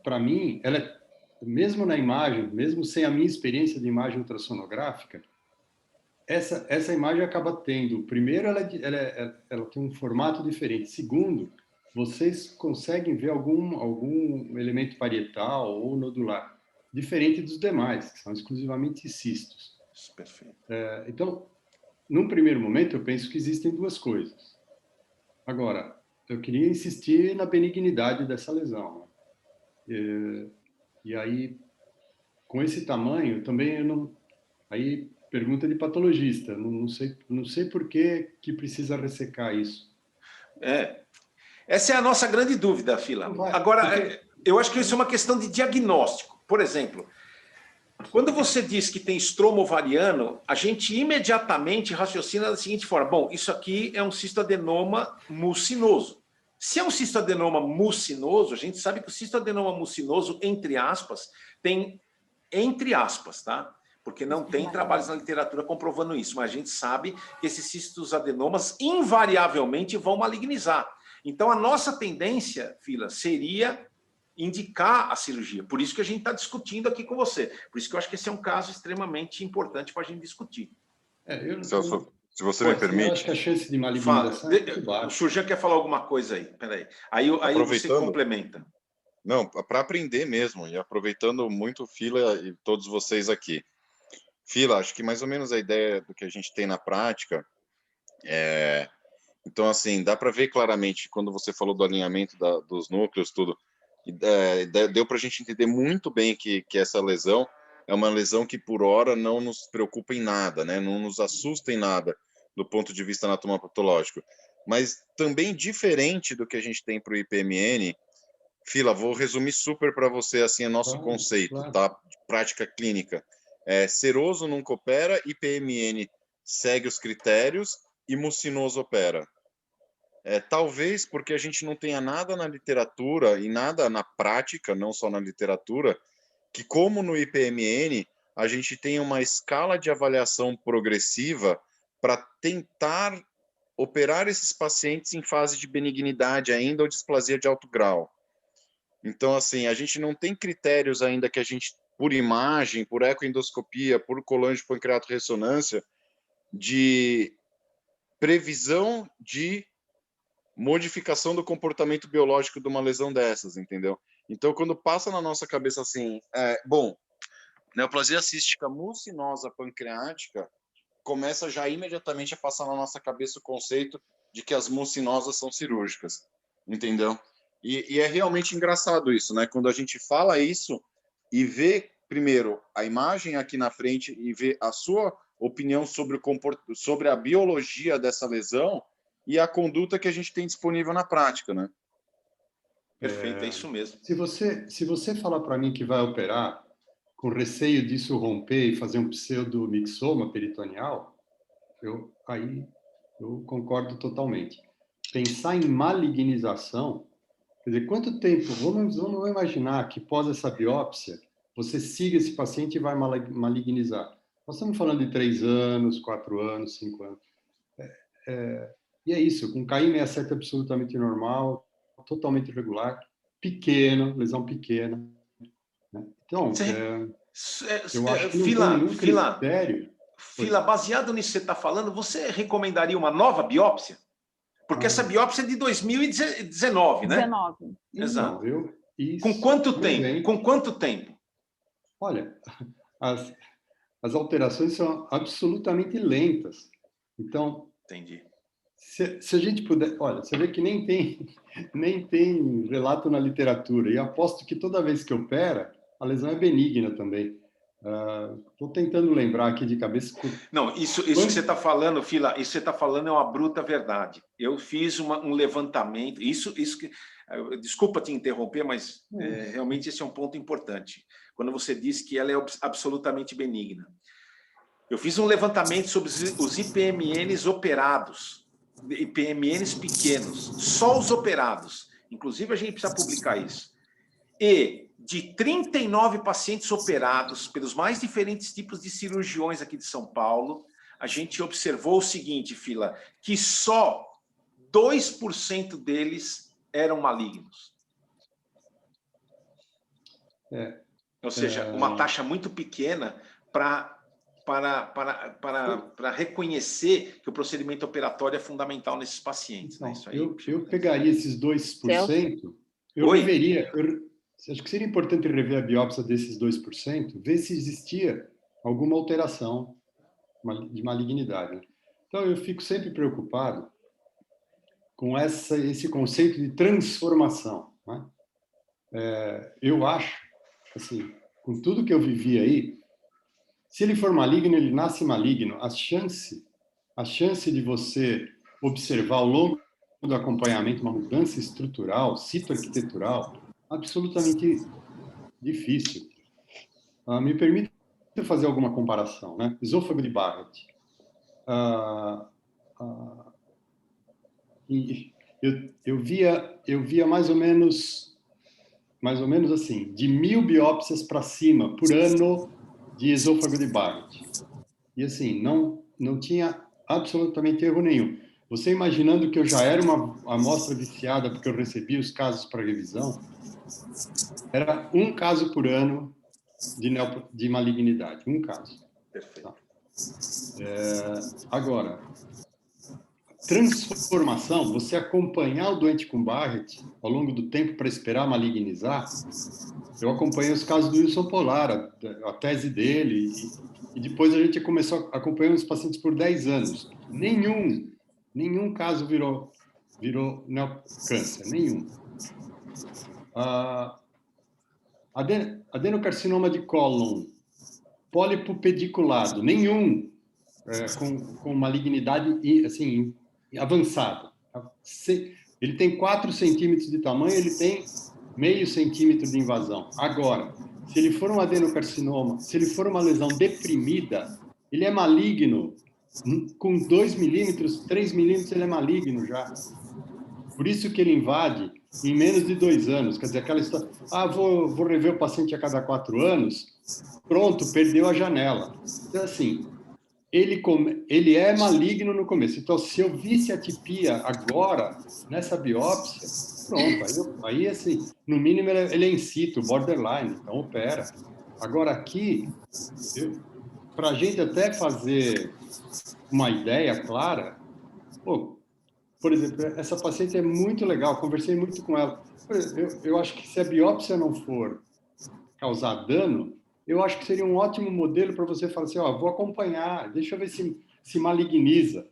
Para mim, ela mesmo na imagem, mesmo sem a minha experiência de imagem ultrassonográfica, essa imagem acaba tendo, primeiro, ela tem um formato diferente. Segundo, vocês conseguem ver algum elemento parietal ou nodular, diferente dos demais, que são exclusivamente cistos. Perfeito. Então, num primeiro momento, eu penso que existem duas coisas. Agora, eu queria insistir na benignidade dessa lesão. E aí, com esse tamanho, também eu não... Aí, pergunta de patologista, não sei por que precisa ressecar isso. Essa é a nossa grande dúvida, Fila. Agora, eu acho que isso é uma questão de diagnóstico. Por exemplo, quando você diz que tem estroma ovariano, a gente imediatamente raciocina da seguinte forma: bom, isso aqui é um cistoadenoma mucinoso. Se é um cistoadenoma mucinoso, a gente sabe que o cistoadenoma mucinoso, entre aspas, tem entre aspas, tá? Porque não tem trabalhos na literatura comprovando isso, mas a gente sabe que esses cistoadenomas invariavelmente vão malignizar. Então, a nossa tendência, Fila, seria indicar a cirurgia. Por isso que a gente está discutindo aqui com você. Por isso que eu acho que esse é um caso extremamente importante para a gente discutir. Celso, se você me permite... Eu acho que a chance de malignização é muito baixa. O Surjan quer falar alguma coisa aí. Peraí. Aí você complementa. Não, para aprender mesmo, e aproveitando muito Fila e todos vocês aqui. Fila, acho que mais ou menos a ideia do que a gente tem na prática é... Então, assim, dá para ver claramente, quando você falou do alinhamento dos núcleos, tudo, deu para a gente entender muito bem que essa lesão é uma lesão que, por hora, não nos preocupa em nada, né? Não nos assusta em nada, do ponto de vista anatomopatológico. Mas também diferente do que a gente tem para o IPMN, Fila, vou resumir super para você, assim, o nosso conceito, claro. tá? Prática clínica. Seroso nunca opera, IPMN segue os critérios e mucinoso opera. Talvez porque a gente não tenha nada na literatura e nada na prática, não só na literatura, que como no IPMN, a gente tem uma escala de avaliação progressiva para tentar operar esses pacientes em fase de benignidade ainda ou displasia de alto grau. Então, assim, a gente não tem critérios ainda que a gente, por imagem, por ecoendoscopia, por colangio-pancreato-ressonância, de previsão de modificação do comportamento biológico de uma lesão dessas, entendeu? Então, quando passa na nossa cabeça assim, neoplasia cística mucinosa pancreática, começa já imediatamente a passar na nossa cabeça o conceito de que as mucinosas são cirúrgicas, entendeu? E é realmente engraçado isso, né? Quando a gente fala isso e vê, primeiro, a imagem aqui na frente e vê a sua opinião sobre a biologia dessa lesão e a conduta que a gente tem disponível na prática, né? Perfeito, é isso mesmo. Se você falar para mim que vai operar com receio disso romper e fazer um pseudomixoma peritoneal, eu concordo totalmente. Pensar em malignização, quer dizer, quanto tempo, vamos imaginar que pós essa biópsia, você siga esse paciente e vai malignizar. Nós estamos falando de 3 anos, 4 anos, 5 anos. E é isso, com KI67 absolutamente normal, totalmente regular, pequeno, lesão pequena. Né? Então, eu acho que não tem nenhum critério. Fila, baseado nisso que você está falando, você recomendaria uma nova biópsia? Porque essa biópsia é de 2019, né? 19. Exato. Isso, com quanto tempo? Bem. Com quanto tempo? Olha, as alterações são absolutamente lentas. Então, entendi. Se a gente puder... Olha, você vê que nem tem relato na literatura. E aposto que toda vez que opera, a lesão é benigna também. Estou tentando lembrar aqui de cabeça... Não, isso que você está falando, Fila, isso que você está falando é uma bruta verdade. Eu fiz um levantamento... Isso que... Desculpa te interromper, mas realmente esse é um ponto importante. Quando você diz que ela é absolutamente benigna. Eu fiz um levantamento sobre os IPMNs operados, IPMNs pequenos, só os operados. Inclusive, a gente precisa publicar isso. E de 39 pacientes operados pelos mais diferentes tipos de cirurgiões aqui de São Paulo, a gente observou o seguinte, Fila, que só 2% deles eram malignos. Ou seja, uma taxa muito pequena para reconhecer que o procedimento operatório é fundamental nesses pacientes. Então, né? Isso aí, eu pegaria esses 2%, reveria... Acho que seria importante rever a biópsia desses 2%, ver se existia alguma alteração de malignidade. Né? Então, eu fico sempre preocupado com esse conceito de transformação. Né? Eu acho, assim, com tudo que eu vivi aí, se ele for maligno, ele nasce maligno. A chance de você observar ao longo do acompanhamento uma mudança estrutural, citoarquitetural, absolutamente difícil. Me permita fazer alguma comparação, né? Esôfago de Barrett. eu via mais ou menos assim, de 1.000 biópsias para cima por ano de esôfago de Barrett. E assim, não tinha absolutamente erro nenhum. Você imaginando que eu já era uma amostra viciada, porque eu recebia os casos para revisão, era um caso por ano de malignidade, um caso. Perfeito. Tá? Agora, transformação, você acompanhar o doente com Barrett ao longo do tempo para esperar malignizar, eu acompanhei os casos do Wilson Polar, a tese dele, e depois a gente começou a acompanhar os pacientes por 10 anos. Nenhum caso virou neocâncer, nenhum. Adenocarcinoma de cólon, pólipo pediculado, nenhum com malignidade assim, avançada. Ele tem 4 centímetros de tamanho, ele tem meio centímetro de invasão. Agora, se ele for um adenocarcinoma, se ele for uma lesão deprimida, ele é maligno. Com 2 milímetros, 3 milímetros, ele é maligno já. Por isso que ele invade em menos de 2 anos. Quer dizer, aquela história, vou rever o paciente a cada 4 anos, pronto, perdeu a janela. Então, assim, ele é maligno no começo. Então, se eu visse atipia agora, nessa biópsia, pronto. Aí assim, no mínimo, ele é in situ, borderline, então opera. Agora, aqui, para a gente até fazer uma ideia clara, por exemplo, essa paciente é muito legal, conversei muito com ela. Eu acho que se a biópsia não for causar dano, eu acho que seria um ótimo modelo para você falar assim, vou acompanhar, deixa eu ver se maligniza.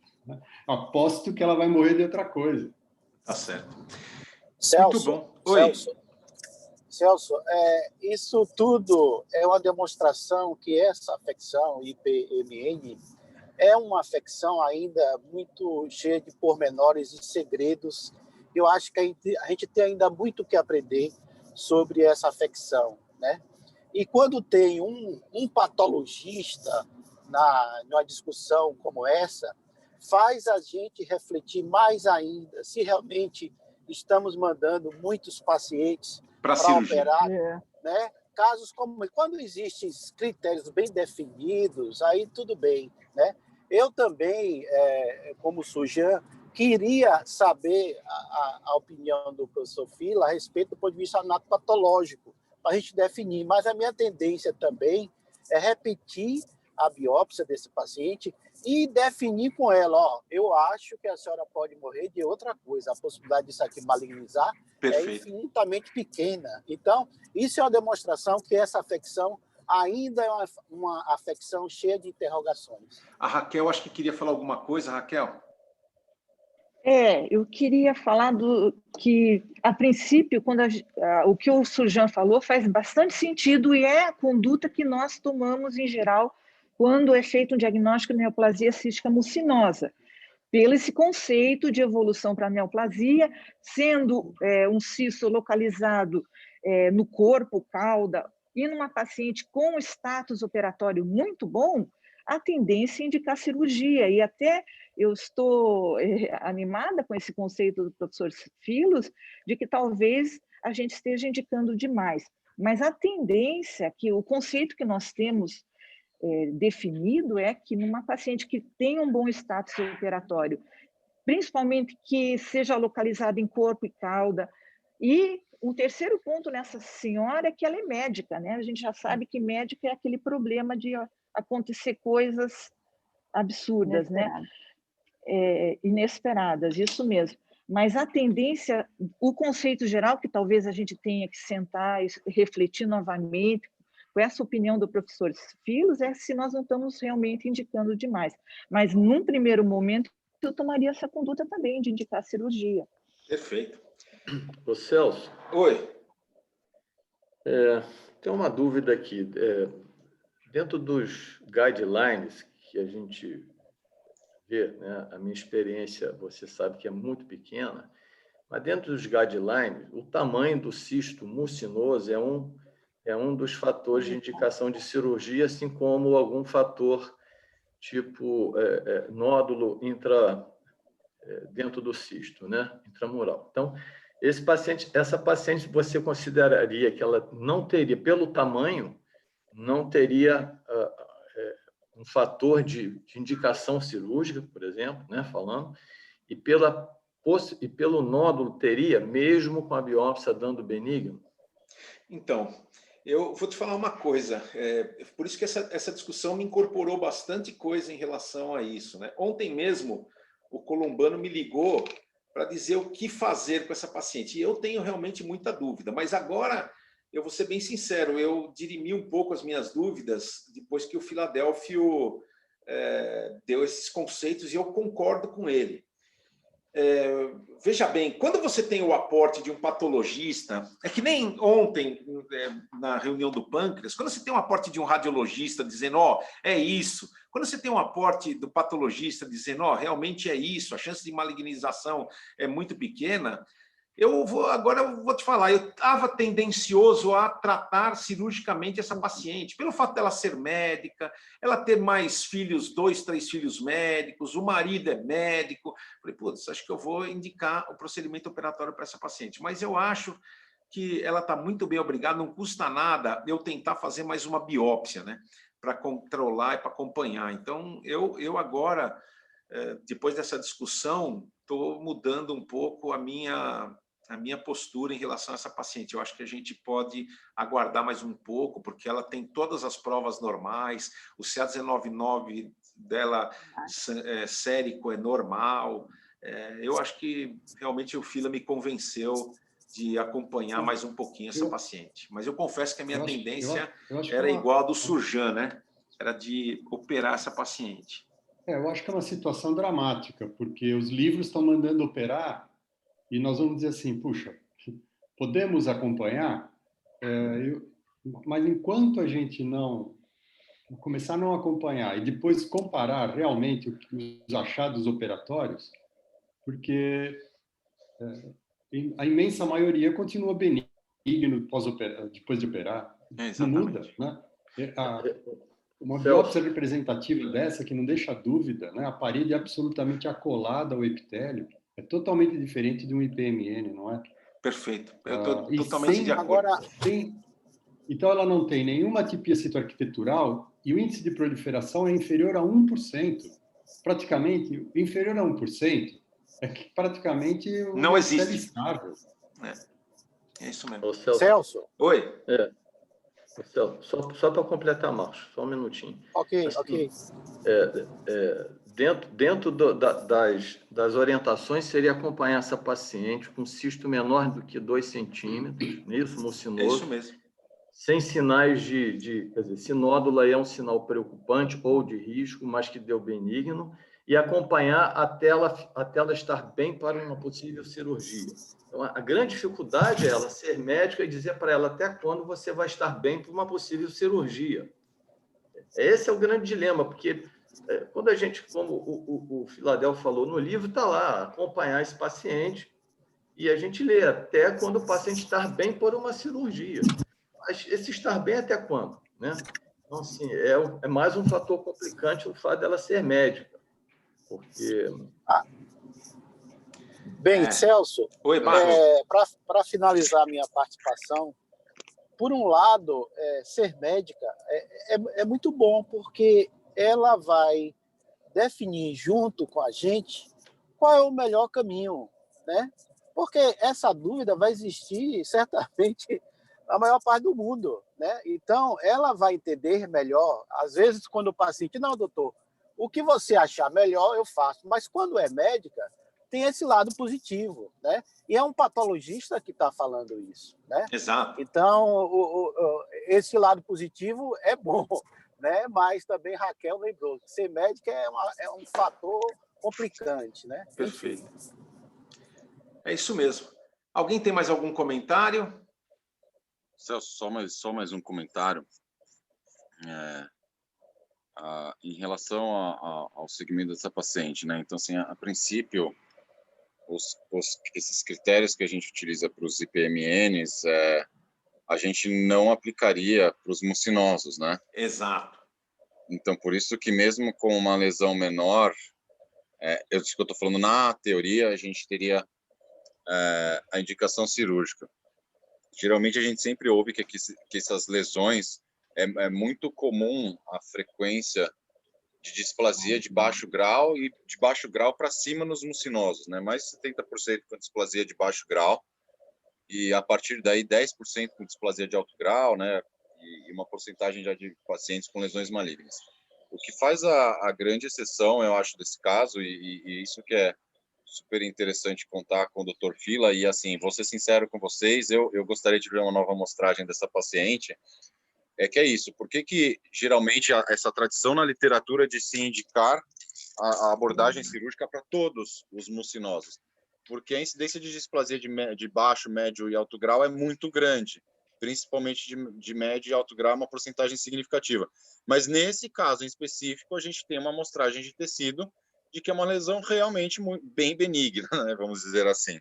Aposto que ela vai morrer de outra coisa. Tá certo. Celso, Muito bom. Oi. Celso, isso tudo é uma demonstração que essa afecção IPMN é uma afecção ainda muito cheia de pormenores e segredos. Eu acho que a gente tem ainda muito que aprender sobre essa afecção, né? E quando tem um patologista numa discussão como essa, faz a gente refletir mais ainda se realmente estamos mandando muitos pacientes para operar, né? Casos como quando existem critérios bem definidos, aí tudo bem, né? Eu também, como Sujan, queria saber a opinião do professor Fila a respeito do ponto de vista anatopatológico, para a gente definir. Mas a minha tendência também é repetir a biópsia desse paciente e definir com ela, eu acho que a senhora pode morrer de outra coisa. A possibilidade disso aqui malignizar é infinitamente pequena. Então, isso é uma demonstração que essa afecção ainda é uma afecção cheia de interrogações. A Raquel, acho que queria falar alguma coisa, Raquel? Eu queria falar que, a princípio, o que o Sujan falou faz bastante sentido e é a conduta que nós tomamos, em geral, quando é feito um diagnóstico de neoplasia cística mucinosa, pelo esse conceito de evolução para neoplasia, sendo um cisto localizado no corpo, cauda, e numa paciente com status operatório muito bom, a tendência é indicar cirurgia. E até eu estou animada com esse conceito do professor Filos, de que talvez a gente esteja indicando demais. Mas a tendência, o conceito que nós temos definido é que numa paciente que tem um bom status operatório, principalmente que seja localizado em corpo e cauda, e o terceiro ponto nessa senhora é que ela é médica, né? A gente já sabe que médica é aquele problema de acontecer coisas absurdas, né? Inesperadas, isso mesmo. Mas a tendência, o conceito geral, que talvez a gente tenha que sentar e refletir novamente, com essa opinião do professor Filos, é se nós não estamos realmente indicando demais. Mas, num primeiro momento, eu tomaria essa conduta também, de indicar cirurgia. Perfeito. Ô, Celso. Oi. Tem uma dúvida aqui. Dentro dos guidelines que a gente vê, né, a minha experiência, você sabe que é muito pequena, mas dentro dos guidelines, o tamanho do cisto mucinoso é um dos fatores de indicação de cirurgia, assim como algum fator tipo nódulo dentro do cisto, né, intramural. Então, essa paciente, você consideraria que ela não teria, pelo tamanho, não teria um fator de indicação cirúrgica, por exemplo, né, falando, e pelo nódulo teria, mesmo com a biópsia dando benigno? Então, eu vou te falar uma coisa, por isso que essa discussão me incorporou bastante coisa em relação a isso, né? Ontem mesmo, o Columbano me ligou para dizer o que fazer com essa paciente. E eu tenho realmente muita dúvida, mas agora, eu vou ser bem sincero, eu dirimi um pouco as minhas dúvidas depois que o Filadélfio deu esses conceitos e eu concordo com ele. Veja bem, quando você tem o aporte de um patologista, é que nem ontem, na reunião do pâncreas, quando você tem um aporte de um radiologista dizendo, é isso, quando você tem um aporte do patologista dizendo, realmente é isso, a chance de malignização é muito pequena, agora eu vou te falar, eu estava tendencioso a tratar cirurgicamente essa paciente, pelo fato dela ser médica, ela ter mais filhos, 2, 3 filhos médicos, o marido é médico. Falei, putz, acho que eu vou indicar o procedimento operatório para essa paciente. Mas eu acho que ela está muito bem obrigada, não custa nada eu tentar fazer mais uma biópsia, né? Para controlar e para acompanhar. Então, eu agora, depois dessa discussão, estou mudando um pouco a minha postura em relação a essa paciente. Eu acho que a gente pode aguardar mais um pouco, porque ela tem todas as provas normais, o CA199 dela sérico é normal. Eu acho que realmente o Fila me convenceu de acompanhar mais um pouquinho essa paciente. Mas eu confesso que a minha tendência era igual a do Surjan, né? Era de operar essa paciente. Eu acho que é uma situação dramática, porque os livros estão mandando operar e nós vamos dizer assim, puxa, podemos acompanhar, mas enquanto a gente não começar a não acompanhar e depois comparar realmente os achados operatórios, porque a imensa maioria continua benigno depois de operar, não muda, né? Uma biópsia representativa dessa, que não deixa dúvida, né? A parede é absolutamente acolada ao epitélio, é totalmente diferente de um IPMN, não é? Perfeito. Eu estou totalmente de acordo. Então, ela não tem nenhuma atipia citoarquitetural e o índice de proliferação é inferior a 1%. Praticamente, inferior a 1%, é que praticamente não existe. Estável. É isso mesmo. Celso. Oi. Só para completar, Marcos, só um minutinho. Ok. Dentro das orientações seria acompanhar essa paciente com cisto menor do que 2 centímetros, isso, mucinoso. É isso mesmo. Sem sinais quer dizer, se nódula é um sinal preocupante ou de risco, mas que deu benigno, e acompanhar até ela estar bem para uma possível cirurgia. Então, a grande dificuldade é ela ser médica e dizer para ela até quando você vai estar bem para uma possível cirurgia. Esse é o grande dilema, porque quando a gente, como o Filadélfio falou no livro, está lá, acompanhar esse paciente, e a gente lê até quando o paciente estar bem por uma cirurgia. Mas esse estar bem até quando? Né? Então, assim, é mais um fator complicante o fato dela ser médica. Porque... Bem, Celso, para finalizar a minha participação, por um lado, ser médica é muito bom, porque ela vai definir junto com a gente qual é o melhor caminho, né? Porque essa dúvida vai existir certamente na maior parte do mundo, né? Então, ela vai entender melhor, às vezes, quando o paciente, não, doutor, o que você achar melhor, eu faço. Mas quando é médica, tem esse lado positivo, né? E é um patologista que está falando isso, né? Exato. Então, esse lado positivo é bom, né? Mas também Raquel lembrou, ser médica é um fator complicante, né? Perfeito. É isso mesmo. Alguém tem mais algum comentário? Celso, só mais um comentário. Em relação ao segmento dessa paciente, né? Então, assim, a princípio, esses critérios que a gente utiliza para os IPMNs, a gente não aplicaria para os mucinosos, né? Exato. Então, por isso que mesmo com uma lesão menor, isso que eu estou falando, na teoria, a gente teria a indicação cirúrgica. Geralmente, a gente sempre ouve que essas lesões, é muito comum a frequência de displasia de baixo grau e de baixo grau para cima nos mucinosos, né? Mais de 70% com displasia de baixo grau e, a partir daí, 10% com displasia de alto grau, né? E uma porcentagem já de pacientes com lesões malignas. O que faz a grande exceção, eu acho, desse caso, e isso que é super interessante contar com o Dr. Fila, e assim, vou ser sincero com vocês, eu gostaria de ver uma nova amostragem dessa paciente, que é isso, por que geralmente essa tradição na literatura de se indicar a abordagem cirúrgica para todos os mucinosos? Porque a incidência de displasia de baixo, médio e alto grau é muito grande, principalmente de médio e alto grau, uma porcentagem significativa. Mas nesse caso em específico, a gente tem uma amostragem de tecido de que é uma lesão realmente bem benigna, né, vamos dizer assim.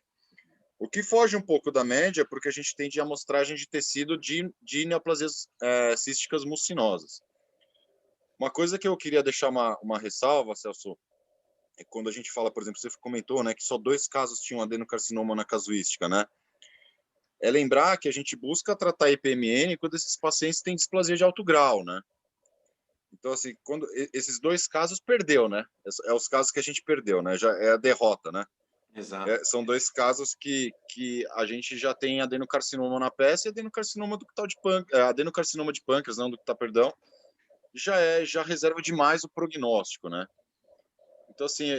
O que foge um pouco da média, porque a gente tem de amostragem de tecido de neoplasias císticas mucinosas. Uma coisa que eu queria deixar uma ressalva, Celso, é quando a gente fala, por exemplo, você comentou, né, que só 2 casos tinham adenocarcinoma na casuística, né? É lembrar que a gente busca tratar IPMN quando esses pacientes têm displasia de alto grau, né? Então, assim, quando esses 2 casos perdeu, né? Os casos que a gente perdeu, né? Já é a derrota, né? Exato. São 2 casos que a gente já tem adenocarcinoma na peça e adenocarcinoma ductal de pâncreas, adenocarcinoma de pâncreas, não ductal, perdão, já reserva demais o prognóstico, né? Então, assim,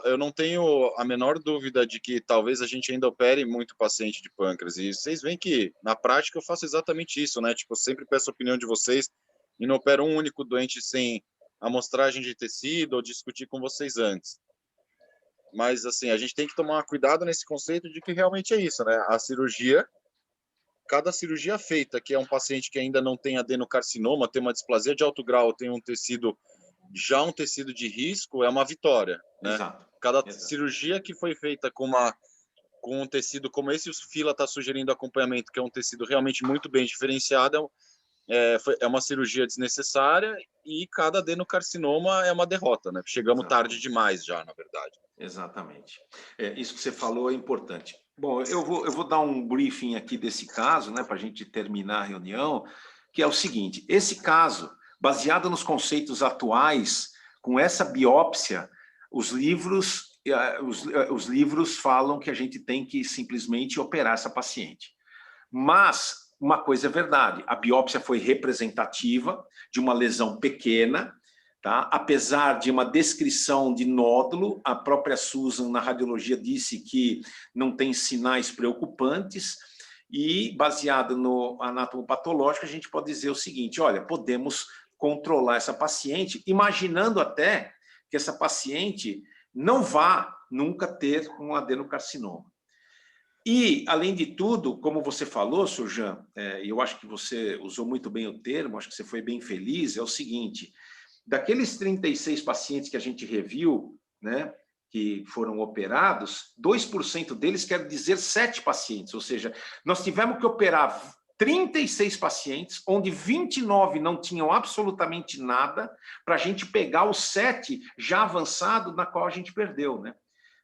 eu não tenho a menor dúvida de que talvez a gente ainda opere muito paciente de pâncreas. E vocês veem que, na prática, eu faço exatamente isso, né? Tipo, eu sempre peço a opinião de vocês e não opero um único doente sem amostragem de tecido ou discutir com vocês antes. Mas, assim, a gente tem que tomar cuidado nesse conceito de que realmente é isso, né? A cirurgia, cada cirurgia feita, que é um paciente que ainda não tem adenocarcinoma, tem uma displasia de alto grau, tem um tecido de risco, é uma vitória, né? Exato. Cada Exato. cirurgia que foi feita com um tecido como esse, o Fila está sugerindo acompanhamento, que é um tecido realmente muito bem diferenciado, é uma cirurgia desnecessária, e cada adenocarcinoma é uma derrota, né? Chegamos tarde demais já, na verdade. Exatamente. Isso que você falou é importante. Bom, eu vou dar um briefing aqui desse caso, né, para a gente terminar a reunião, que é o seguinte: esse caso, baseado nos conceitos atuais, com essa biópsia, os livros falam que a gente tem que simplesmente operar essa paciente. Mas uma coisa é verdade, a biópsia foi representativa de uma lesão pequena, tá? Apesar de uma descrição de nódulo, a própria Susan, na radiologia, disse que não tem sinais preocupantes, e baseado no anatomopatológico, a gente pode dizer o seguinte: olha, podemos controlar essa paciente, imaginando até que essa paciente não vá nunca ter um adenocarcinoma. E, além de tudo, como você falou, Sr. Jean, eu acho que você usou muito bem o termo, acho que você foi bem feliz, é o seguinte: daqueles 36 pacientes que a gente reviu, né, que foram operados, 2% deles quer dizer 7 pacientes, ou seja, nós tivemos que operar 36 pacientes, onde 29 não tinham absolutamente nada, para a gente pegar os 7 já avançados, na qual a gente perdeu, né?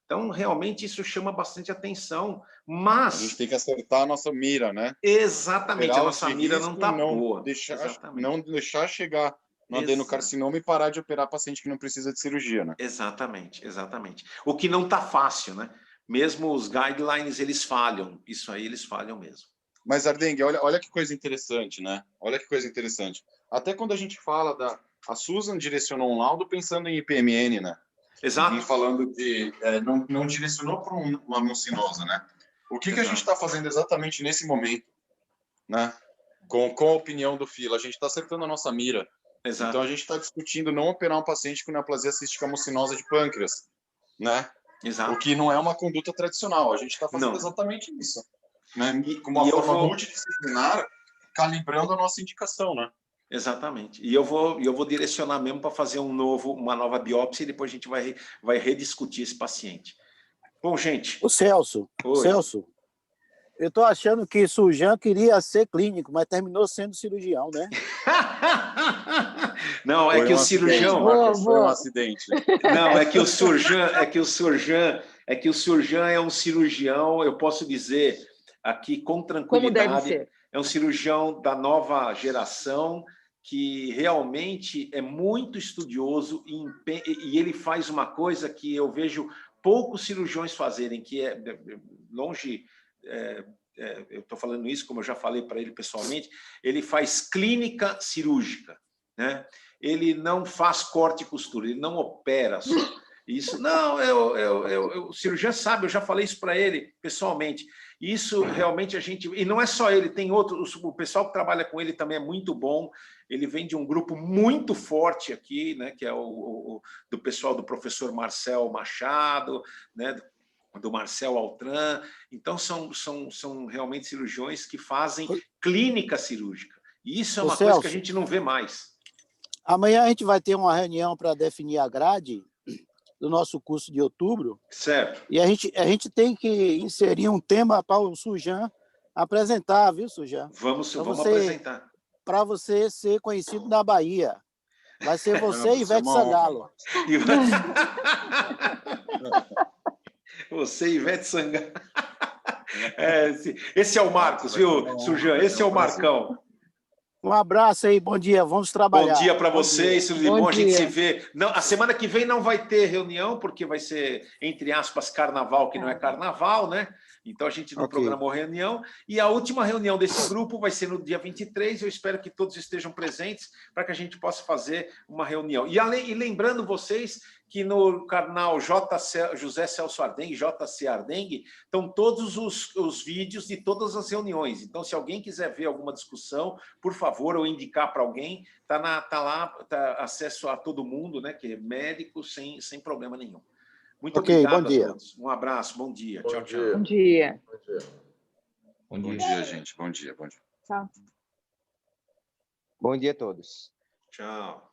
Então, realmente, isso chama bastante atenção, mas... A gente tem que acertar a nossa mira, né? Exatamente, a nossa mira não está boa. Não deixar chegar no adenocarcinoma e parar de operar paciente que não precisa de cirurgia, né? Exatamente, exatamente. O que não está fácil, né? Mesmo os guidelines, eles falham. Isso aí, eles falham mesmo. Mas, Ardengue, olha que coisa interessante, né? Olha que coisa interessante. Até quando a gente fala a Susan direcionou um laudo pensando em IPMN, né? Exato. E falando de... não direcionou para uma mucinosa, né? O que a gente está fazendo exatamente nesse momento, né? Com a opinião do Fila, a gente está acertando a nossa mira. Exato. Então, a gente está discutindo não operar um paciente com neoplasia cística mucinosa de pâncreas, né? Exato. O que não é uma conduta tradicional. A gente está fazendo exatamente isso, né? Com uma forma multidisciplinar, calibrando a nossa indicação, né? Exatamente. E eu vou direcionar mesmo para fazer uma nova biópsia, e depois a gente vai rediscutir esse paciente. Bom, gente... Celso, Eu estou achando que Surjan queria ser clínico, mas terminou sendo cirurgião, né? Não, é Foi que um o cirurgião. acidente, Marcos, foi um Boa. acidente. Não, é que o Surjan é um cirurgião, eu posso dizer aqui com Como deve tranquilidade, ser. é um cirurgião da nova geração que realmente é muito estudioso e ele faz uma coisa que eu vejo poucos cirurgiões fazerem, que é longe. Eu estou falando isso, como eu já falei para ele pessoalmente, ele faz clínica cirúrgica, né? Ele não faz corte e costura, ele não opera só. Isso, não, o cirurgião sabe, eu já falei isso para ele pessoalmente. Isso realmente a gente. E não é só ele, tem outros. O pessoal que trabalha com ele também é muito bom. Ele vem de um grupo muito forte aqui, né? Que é do pessoal do professor Marcel Machado, né? Do Marcel Altran. Então, são realmente cirurgiões que fazem clínica cirúrgica. E isso é uma coisa que a gente não vê mais. Amanhã a gente vai ter uma reunião para definir a grade do nosso curso de outubro. Certo. E a gente tem que inserir um tema para o Surjan apresentar, viu, Surjan? Vamos apresentar. Para você ser conhecido na Bahia. Vai ser você e Ivete Sangalo. Você e Ivete Sangalo. Esse é o Marcos, viu, Surjan? Esse é o Marcão. Um abraço aí, bom dia, vamos trabalhar. Bom dia para vocês, tudo de bom, a gente se dia. vê. Não, a semana que vem não vai ter reunião, porque vai ser, entre aspas, carnaval, que não é carnaval, né? Então a gente não programou reunião. E a última reunião desse grupo vai ser no dia 23, eu espero que todos estejam presentes para que a gente possa fazer uma reunião. E lembrando vocês que no canal José Celso Ardengue, JC Ardengue, estão todos os vídeos de todas as reuniões. Então, se alguém quiser ver alguma discussão, por favor, ou indicar para alguém, tá lá, tá acesso a todo mundo, né? Que é médico, sem problema nenhum. Muito obrigado a todos. Um abraço, bom dia. Tchau, tchau. Bom dia. Bom dia, gente. Bom dia. Tchau. Bom dia a todos. Tchau.